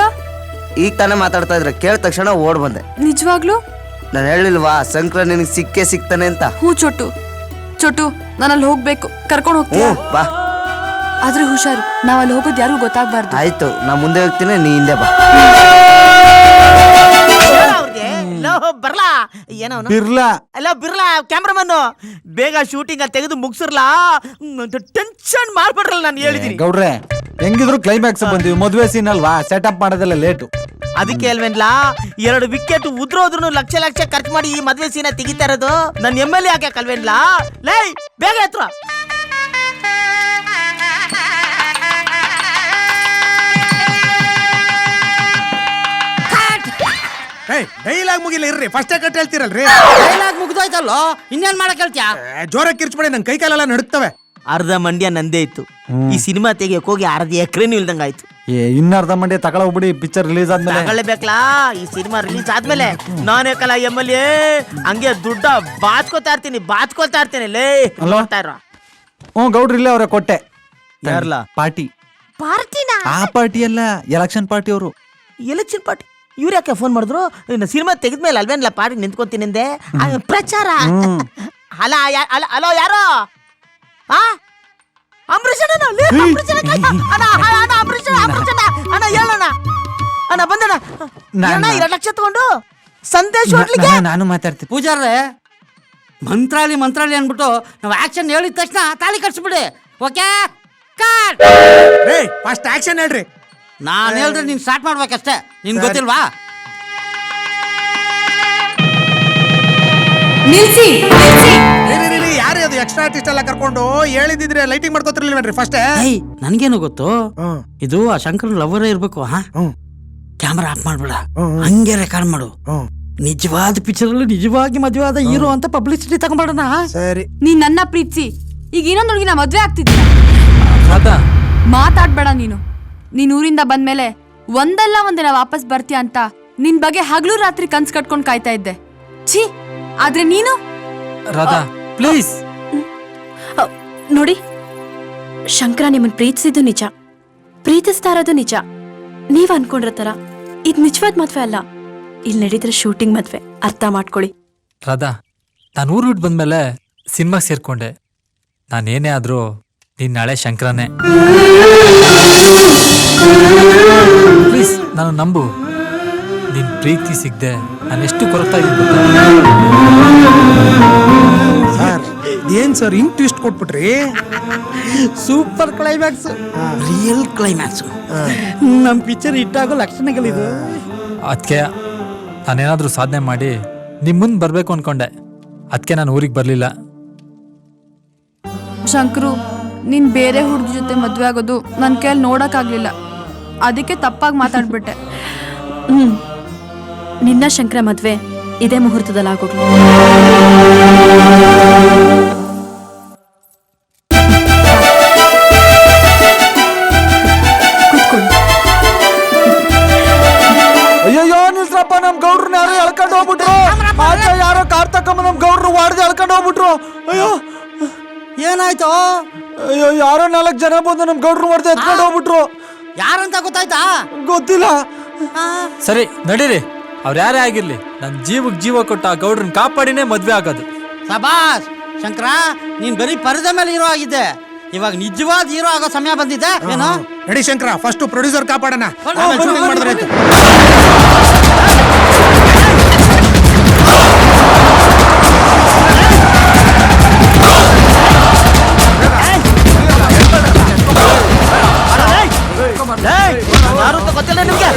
ಈಗ ತಾನೇ ಮಾತಾಡ್ತಾ ಇದ್ರೆ, ಕೇಳಿದ ತಕ್ಷಣ ಓಡ್ ಬಂದೆ. ನಿಜವಾಗ್ಲೂ? ನಾನು ಹೇಳಿಲ್ವಾ ಸಂಕ್ರ ನಿನಗೆ ಸಿಕ್ಕೇ ಸಿಗ್ತಾನೆ ಅಂತ? ಹೂ ಚೊಟ್ಟು, ಚೊಟ್ಟು, ನಾನಲ್ಲಿ ಹೋಗ್ಬೇಕು, ಕರ್ಕೊಂಡು ಹೋಗ್ತೀಯ? ಬಾ. ಆದ್ರೆ ಹುಷಾರು, ನಾವ್ ಅಲ್ಲಿ ಹೋಗೋದು ಯಾರಿಗೂ ಗೊತ್ತಾಗ್ಬಾರ್ದು. ಆಯ್ತು, ನಾ ಮುಂದೆ ಹೋಗ್ತೀನಿ, ನೀ ಹಿಂದೆ ಬಾ. ಬರ್ಲಾ ಏನೋ ಬಿರ್ಲಾ ಅಲ್ಲ, ಬಿರ್ಲಾ ಕ್ಯಾಮ್ರಾಮನ್, ಬೇಗ ಶೂಟಿಂಗ್ ತೆಗೆದು ಮುಗಿಸಿರ್ಲಾ. ಟೆನ್ಷನ್ ಮಾಡ್ಬಿಡ್ರಲ್ಲ, ನಾನು ಹೇಳಿದೀನಿ. ಗೌಡ್ರೆ, ಹೆಂಗಿದ್ರು ಕ್ಲೈಮ್ಯಾಕ್ಸ್ ಬಂದಿವಿ. ಮದ್ವೆ ಸೀನ್ ಅಲ್ವಾ, ಸೆಟಪ್ ಮಾಡೋದೆಲ್ಲ ಲೇಟು. ಅದಕ್ಕೆ ಅಲ್ವೇನ್ಲಾ 2 ವಿಕೆಟ್ ಉದ್ರೋದ್ರು ಲಕ್ಷ ಲಕ್ಷ ಖರ್ಚು ಮಾಡಿ ಈ ಮದ್ವೆ ಸೀನ ತೆಗಿತಾ ಇರೋದು. ನನ್ನ MLA ಹಾಕ್ಯಾಕಲ್ವೇನ್ಲಾ? ಲೈ ಬೇಗ ಎತ್ರ. ಡೈಲಾಗ್ ಮುಗಿಲ್ಲ ಇರ್ರಿ, ಫಸ್ಟ್ ಕಟ್ ಹೇಳ್ತೀರಲ್ರಿ. ಡೈಲಾಗ್ ಮುಗ್ದೋಯ್ತಲ್ಲೋ, ಇನ್ನೇನ್ ಮಾಡಕ್ ಹೇಳ್ತ್ಯಾ? ಜೋರ ಕಿರ್ಚ್ಬಿಡಿ, ನನ್ ಕೈ ಕಾಲೆಲ್ಲ ನಡುತ್ತವೆ. ಅರ್ಧ ಮಂಡ್ಯ ನಂದೇ ಇತ್ತು, ಈ ಸಿನಿಮಾ ತೆಗಿಯಕ್ ಹೋಗಿ ಅರ್ಧ ಎಕರೆನೂ ಇಲ್ದಂಗ ಆಯ್ತು. ಇನ್ನರ್ಧ ಮಂಡಿ ತಗೊಳ್ಬಿಡಿ, ಪಿಕ್ಚರ್ ರಿಲೀಸ್ ಆದ್ಮೇಲೆ. ತಗೊಳ್ಳೇಬೇಕಲ್ಲ, ಈ ಸಿನಿಮಾ ರಿಲೀಸ್ ಆದ್ಮೇಲೆ ನಾನೇ ಕಲ MLA ಹಂಗೆ ದುಡ್ಡ ಬಾಚ್ಕೋತಾ ಇರ್ತೀನಿ ಲೇ. ನೋಡ್ತಾ ಇರೋ. ಗೌಡ್ರ ಇಲ್ಲೇ ಅವ್ರೆ ಕೊಟ್ಟೆ. ಯಾರ್ಲ? ಪಾರ್ಟಿ. ಪಾರ್ಟಿನ? ಆ ಪಾರ್ಟಿ ಅಲ್ಲ, ಎಲೆಕ್ಷನ್ ಪಾರ್ಟಿ ಅವರು. Election party? ಇವ್ರು ಯಾಕೆ ಫೋನ್ ಮಾಡಿದ್ರು? ಸಿನಿಮಾ ತೆಗೆದ್ಮೇಲೆ ಅಲ್ವೇನ್ಲ ಪಾರ್ಟಿ ನಿಂತ್ಕೊಂತೀನಿ ಪ್ರಚಾರ. ಹಲೋ ಯಾರೋ? ಅಂಬರೀಷ್ ಅಣ್ಣ ಬಂದಣ. 2 ಲಕ್ಷ ತಗೊಂಡು ಸಂದೇಶ್ ಹೋಟ್ಲಿಗೆ. ನಾನು ಮಾತಾಡ್ತೀನಿ. ಪೂಜಾರ್ರೆ, ಮಂತ್ರಾಲಿ ಅನ್ಬಿಟ್ಟು ನಾವು ಆಕ್ಷನ್ ಹೇಳಿದ ತಕ್ಷಣ ತಾಳಿ ಕಟ್ಸ್ಬಿಡಿ. ಓಕೆ? ಫಸ್ಟ್ ಆಕ್ಷನ್ ಹೇಳ್ರಿ. ನಾನು ಹೇಳಿದ್ರೆ ನೀನ್ ಸ್ಟಾರ್ಟ್ ಮಾಡ್ಬೇಕಷ್ಟೇ, ನಿನ್ ಗೊತ್ತಿಲ್ವಾ? ನಿಲ್ಸಿ. ಯಾರೇ ಅದು ಎಕ್ಸ್ಟ್ರಾ ಆರ್ಟಿಸ್ಟ್ ಎಲ್ಲ ಕರ್ಕೊಂಡು ಹೇಳಿದಿದ್ರೆ ಲೈಟಿಂಗ್ ಮಾಡ್ಕೋತಿರ್ಲಿಲ್ವೇನ್ರಿ ಫಸ್ಟ್? ನನ್ಗೇನು ಗೊತ್ತು, ಇದು ಆ ಶಂಕರ್ ಲವರೇ ಇರ್ಬೇಕು. ಕ್ಯಾಮ್ರಾ ಆಫ್ ಮಾಡ್ಬೇಡ, ಹಂಗೆ ರೆಕಾರ್ಡ್ ಮಾಡು. ನಿಜವಾದ ಪಿಕ್ಚರ್ ಅಲ್ಲಿ ನಿಜವಾಗಿ ಮದುವೆಯಾದ ಹೀರೋ ಅಂತ ಪಬ್ಲಿಸಿಟಿ ತಗೊಂಡ್ಬೇಡಣ. ಸರಿ. ನೀನ್ ನನ್ನ ಪ್ರೀತಿಸಿ ಈಗ ಇನ್ನೊಂದು ಹುಡುಗಿನ ಮದ್ವೆ ಆಗ್ತಿದ್ದೀಯ. ಮಾತಾಡ್ಬೇಡ ನೀನು. ನೀನ್ ಊರಿಂದ ಬಂದ್ಮೇಲೆ ಒಂದಲ್ಲ ಒಂದಿನ ವಾಪಸ್ ಬರ್ತೀಯ ಅಂತ ನಿನ್ ಬಗ್ಗೆ ಹಗಲು ರಾತ್ರಿ ಕನ್ಸ್ ಕಟ್ಕೊಂಡ್ ಕಾಯ್ತಾ ಇದ್ದೆ. ಛೀ, ಆದ್ರೆ ನೀನು? ರಾಧಾ ಪ್ಲೀಸ್. ನೋಡಿ, ಶಂಕರ ನಿಮ್ಮನ್ ಪ್ರೀತಿಸಿದ್ದು ನಿಜ, ಪ್ರೀತಿಸ್ತಾ ಇರೋದು ನಿಜ. ನೀವ್ ಅನ್ಕೊಂಡಿರೋ ತರ ಇದ್ ನಿಜವಾದ ಮದ್ವೆ ಅಲ್ಲ. ಇಲ್ಲಿ ನಡೀತಿರೋ ಶೂಟಿಂಗ್ ಮದ್ವೆ, ಅರ್ಥ ಮಾಡ್ಕೊಳ್ಳಿ. ರಾಧಾ, ನಾನು ಊರು ಬಿಟ್ಟು ಬಂದ್ಮೇಲೆ ಸಿನಿಮಾಗೆ ಸೇರ್ಕೊಂಡೆ. ನಾನೇನೇ ಆದ್ರೂ ನೀನ್ ನಾಳೆ ಶಂಕರನೇ. ಪ್ಲೀಸ್ ನಾನು ನಂಬು. ನಿನ್ ಪ್ರೀತಿ ಸಿಗದೆ ನಾನೆಷ್ಟು ಕೊರಗ್ತಾ ಇದ್ದೀನಿ ಗೊತ್ತಾ? ಸರ್, ಏನ್ ಸರ್ ಹಿಂಗ್ ಟ್ವಿಸ್ಟ್ ಕೊಟ್ಬಿಟ್ರಿ? Super climax, real climax. ನಮ್ ಪಿಕ್ಚರ್ ಹಿಟ್ಟಾಗೋ ಲಕ್ಷಣಗಳಿದು. ಅದಕ್ಕೆ ನಾನೇನಾದ್ರೂ ಸಾಧನೆ ಮಾಡಿ ನಿಮ್ ಮುಂದೆ ಬರ್ಬೇಕು ಅನ್ಕೊಂಡೆ. ಅದಕ್ಕೆ ನಾನು ಊರಿಗೆ ಬರ್ಲಿಲ್ಲ. ಶಂಕರು, ನೀನ್ ಬೇರೆ ಹುಡುಗಿ ಜೊತೆ ಮದ್ವೆ ಆಗೋದು ನನ್ನ ಕೈಯಲ್ಲಿ ನೋಡಕ್ಕಾಗ್ಲಿಲ್ಲ, ಅದಕ್ಕೆ ತಪ್ಪಾಗಿ ಮಾತಾಡ್ಬಿಟ್ಟೆ. ನಿನ್ನ ಶಂಕರ ಮದ್ವೆ ಇದೇ ಮುಹೂರ್ತದಲ್ಲಿ ಆಗೋಗ್ಲಿ. ಅಯ್ಯಯ್ಯೋ ನಿಲ್ಸ್ರಪ್ಪ, ನಮ್ ಗೌಡ್ರನ್ನ ಯಾರೋ ಎಳ್ಕೊಂಡು ಹೋಗ್ಬಿಟ್ರು. ಆಚೆ ಯಾರೋ ಕಾರ್ ತಕೊಂಬ ನಮ್ ಗೌಡ್ರು ವಾಡ್ದು ಎಳ್ಕೊಂಡು ಹೋಗ್ಬಿಟ್ರು. ಅಯ್ಯೋ ಏನಾಯ್ತು? ಅಯ್ಯೋ ಯಾರೋ 4 ಜನ ಬಂದು ನಮ್ ಗೌಡ್ರು ಹೊಡೆದು ಎತ್ಕೊಂಡು ಹೋಗ್ಬಿಟ್ರು. ಯಾರಂತ ಗೊತ್ತಾಯ್ತಾ? ಗೊತ್ತಿಲ್ಲ. ಸರಿ ನಡೀರಿ, ಅವ್ರು ಯಾರೇ ಆಗಿರ್ಲಿ, ನನ್ ಜೀವಕ್ ಜೀವ ಕೊಟ್ಟ ಆ ಗೌಡ್ರನ್ ಕಾಪಾಡಿನೇ ಮದ್ವೆ ಆಗೋದು. ಸಬಾಸ್ ಶಂಕರ, ನೀನ್ ಬರೀ ಪರದೆ ಮೇಲೆ ಹೀರೋ ಆಗಿದ್ದೆ, ಇವಾಗ ನಿಜವಾದ ಹೀರೋ ಆಗೋ ಸಮಯ ಬಂದಿದೆ ಏನೋ. ನಡಿ ಶಂಕರ, ಫಸ್ಟ್ ಪ್ರೊಡ್ಯೂಸರ್ ಕಾಪಾಡೋಣ, ಶೂಟಿಂಗ್ ಮಾಡಿದ್ರೆ ಆಯ್ತು. ಯಾರು ಅಂತ ಗೊತ್ತಿಲ್ಲ ನಿಮ್ಗೆ?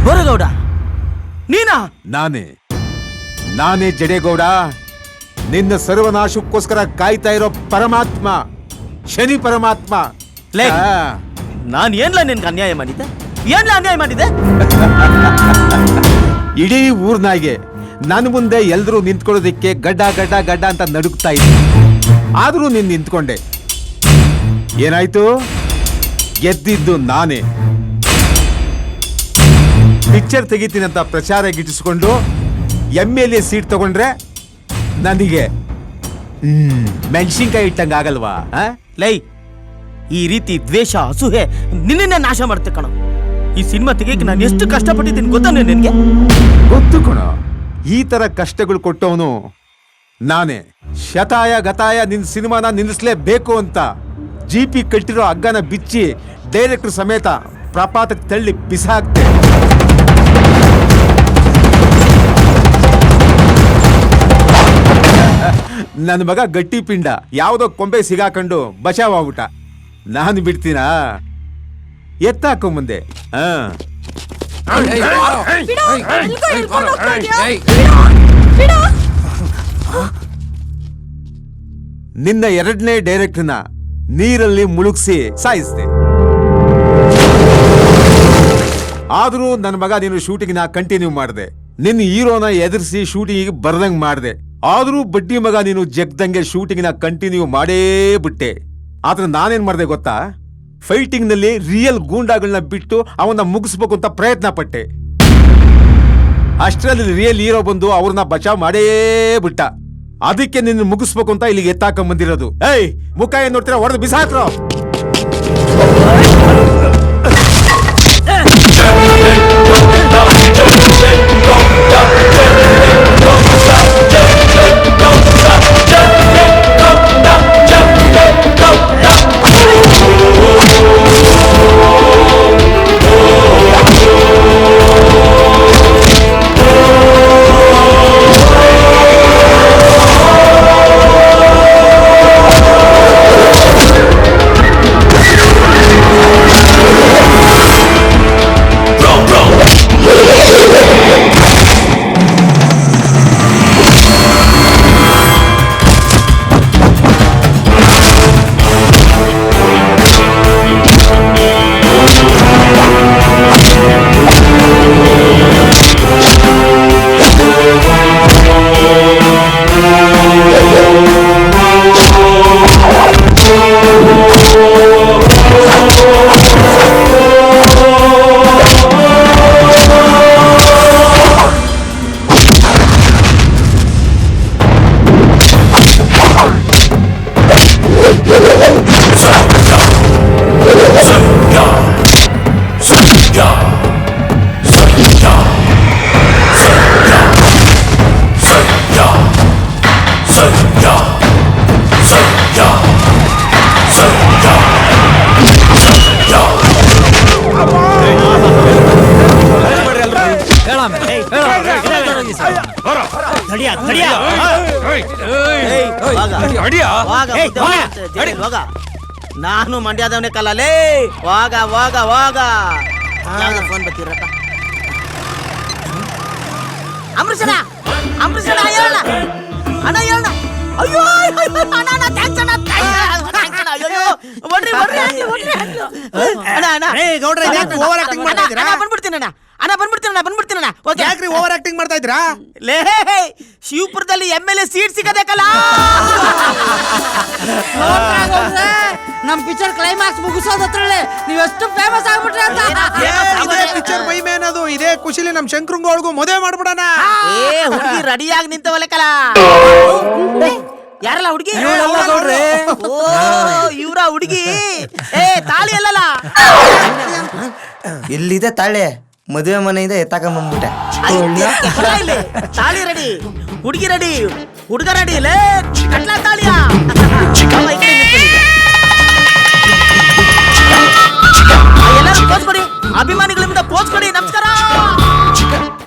ಬೋರೇಗೌಡ ನೀನಾ? ನಾನೇ ಜಡೇಗೌಡ, ನಿನ್ನ ಸರ್ವನಾಶಕ್ಕೋಸ್ಕರ ಕಾಯ್ತಾ ಇರೋ ಪರಮಾತ್ಮ, ಶನಿ ಪರಮಾತ್ಮ. ನಾನು ಏನ್ಲ ನಿನ್ಗೆ ಅನ್ಯಾಯ ಮಾಡಿದ್ದೆ? ಏನ್ಲ ಅನ್ಯಾಯ ಮಾಡಿದ್ದೆ? ಇಡೀ ಊರ್ನಾಗೆ ನನ್ನ ಮುಂದೆ ಎಲ್ರೂ ನಿಂತ್ಕೊಳ್ಳೋದಿಕ್ಕೆ ಗಡ್ಡ ಗಡ್ಡ ಗಡ್ಡ ಅಂತ ನಡುಕ್ತಾ ಇದ್ದೆ, ಆದ್ರೂ ನೀನ್ ನಿಂತ್ಕೊಂಡೆ. ಏನಾಯ್ತು? ಗೆದ್ದಿದ್ದು ನಾನೇ. ಪಿಕ್ಚರ್ ತೆಗಿತೀನಂತ ಪ್ರಚಾರ ಗಿಟ್ಟಿಸ್ಕೊಂಡು MLA ಸೀಟ್ ತಗೊಂಡ್ರೆ ನನಗೆ ಮೆಣಸಿನ್ಕಾಯಿ ಇಟ್ಟಂಗ ಆಗಲ್ವಾ? ಲೈ, ಈ ರೀತಿ ದ್ವೇಷ ಅಸೂಹೆ ನಿನ್ನೆ ನಾಶ ಮಾಡ್ತೆ ಕಣ. ಈ ಸಿನಿಮಾ ತೆಗಿಯಕ್ಕೆ ನಾನು ಎಷ್ಟು ಕಷ್ಟಪಟ್ಟಿದ್ದೀನಿ ಗೊತ್ತಾನೆ ನಿನ್ಗೆ? ಗೊತ್ತು ಕಣ, ಈ ತರ ಕಷ್ಟಗಳು ಕೊಟ್ಟವನು ನಾನೇ. ಶತಾಯ ಗತಾಯ ನಿನ್ ಸಿನಿಮಾನ ನಿಲ್ಲಿಸ್ಲೇಬೇಕು ಅಂತ GP ಕಟ್ಟಿರೋ ಹಗ್ಗನ ಬಿಚ್ಚಿ ಡೈರೆಕ್ಟರ್ ಸಮೇತ ಪ್ರಪಾತಕ್ಕೆ ತಳ್ಳಿ ಬಿಸಾಕ್ತೆ. ನನ್ನ ಮಗ ಗಟ್ಟಿ ಪಿಂಡ ಯಾವುದೋ ಕೊಂಬೆ ಸಿಗಾಕೊಂಡು ಬಚಾವಾಗ್ಬಿಟ್ಟ. ನಾನು ಬಿಡ್ತೀನಾ? ಎತ್ತಾಕೋ ಮುಂದೆ. ನಿನ್ನ 2ನೇ ಡೈರೆಕ್ಟರ್ನ ನೀರಲ್ಲಿ ಮುಳುಗಿಸಿ ಸಾಯಿಸಿದೆ. ಆದ್ರೂ ನನ್ನ ಮಗ ನೀನು ಶೂಟಿಂಗ್ನ ಕಂಟಿನ್ಯೂ ಮಾಡಿದೆ. ನಿನ್ನ ಹೀರೋನ ಎದುರಿಸಿ ಶೂಟಿಂಗ್ ಬರ್ದಂಗ್ ಮಾಡಿದೆ. ಆದ್ರೂ ಬಡ್ಡಿ ಮಗ ನೀನು ಜಗ್ದಂಗೆ ಶೂಟಿಂಗ್ನ ಕಂಟಿನ್ಯೂ ಮಾಡೇ ಬಿಟ್ಟೆ. ಆದ್ರೆ ನಾನೇನ್ ಮಾಡಿದೆ ಗೊತ್ತಾ? ಫೈಟಿಂಗ್ ನಲ್ಲಿ ರಿಯಲ್ ಗೂಂಡಾಗಳನ್ನ ಬಿಟ್ಟು ಅವನ್ನ ಮುಗಿಸ್ಬೇಕು ಅಂತ ಪ್ರಯತ್ನ ಪಟ್ಟೆ. ಅಷ್ಟರಲ್ಲಿ ರಿಯಲ್ ಹೀರೋ ಬಂದು ಅವ್ರನ್ನ ಬಚಾವ್ ಮಾಡೇ ಬಿಟ್ಟ. ಅದಕ್ಕೆ ನಿನ್ನ ಮುಗಿಸ್ಬೇಕು ಅಂತ ಇಲ್ಲಿಗೆ ಎತ್ತಾಕೊಂಡ್ ಬಂದಿರೋದು. ಏಯ್, ಮುಖ ಏನ್ ನೋಡ್ತೀರಾ? ಹೊಡೆದು ಬಿಸಾಕ್ರೋ. ನಾನು ಮಂಡ್ಯದವನೇ ಕಲ್ಲಲೇ. ವಾಗ ವಾಗ ವಾಗ. ಫೋನ್ ಬರ್ತೀರಪ್ಪ. ಅಂಬರೀಷಣ ಅಂಬರೀಷಣ ಹೇಳಣ್ಣ ಅಣ್ಣ ಹೇಳಣ್ಣ ಅಯ್ಯೋ ಅಣ್ಣ ಥ್ಯಾಂಕ್ಸ್ ಅಣ್ಣ ಅಯ್ಯೋ ಒಡ್ರಿ ಅಣ್ಣ ಗೌಡ್ರೆ ಓವರ್ ಆಕ್ಟಿಂಗ್ ಮಾಡ್ತಾ ಇದ್ದೀರಾ? ಬಂದ್ಬಿಡ್ತೀನಣ್ಣ ಬಂದ್ಬಿಡ್ತೀನಣ್ಣ ಓಕೆ ಯಾಕ್ರಿ ಓವರ್ ಆಕ್ಟಿಂಗ್ ಮಾಡ್ತಾ ಇದ್ದೀರಾ? ಲೇ ಶಿವಪುರದಲ್ಲಿ MLA ಸೀಟ್ ಸಿಗಬೇಕಲ್ಲ. ನಮ್ ಪಿಕ್ಚರ್ ಕ್ಲೈಮ್ಯಾಕ್ಸ್ ಮುಗಿಸೋದತ್ರಲ್ಲೇ ನೀವೆಷ್ಟು ಫೇಮಸ್ ಆಗ್ಬಿಟ್ರಿ ಅಂತ. ಇದೇ ಪಿಕ್ಚರ್ ಮಹಿಮೆ ಅನ್ನೋದು ಇದೇ ಖುಷಿಲಿ ನಮ್ ಶಂಕರಂಗೋಳ್ಗೂ ಮದುವೆ ಮಾಡ್ಬಿಡೋಣ. ಹುಡುಗಿ ರೆಡಿಯಾಗಿ ನಿಂತವಲ್ಲಕಲ್ಲ. ಯಾರಲ್ಲ ಹುಡುಗಿ? ಓ ಇವ್ರ ಹುಡುಗಿ. ತಾಳಿ ಅಲ್ಲಲ್ಲ. ಇಲ್ಲಿದೆ ತಾಳೆ, ಮದುವೆ ಮನೆಯಿಂದ ಎತ್ತಾಕೊಂಡ್ಬಂದ್ಬಿಟ್ಟೆ. ತಾಳಿ ರೆಡಿ, ಹುಡುಗಿ ರೆಡಿ, ಹುಡುಗ ರೆಡಿ. ಲೇ ಕಟ್ಲ ತಾಳಿಯ ಎಲ್ಲರೂ ಪೋಸ್ ಕೊಡಿ, ಅಭಿಮಾನಿಗಳಿಂದ ಪೋಸ್ ಕೊಡಿ. ನಮಸ್ಕಾರ.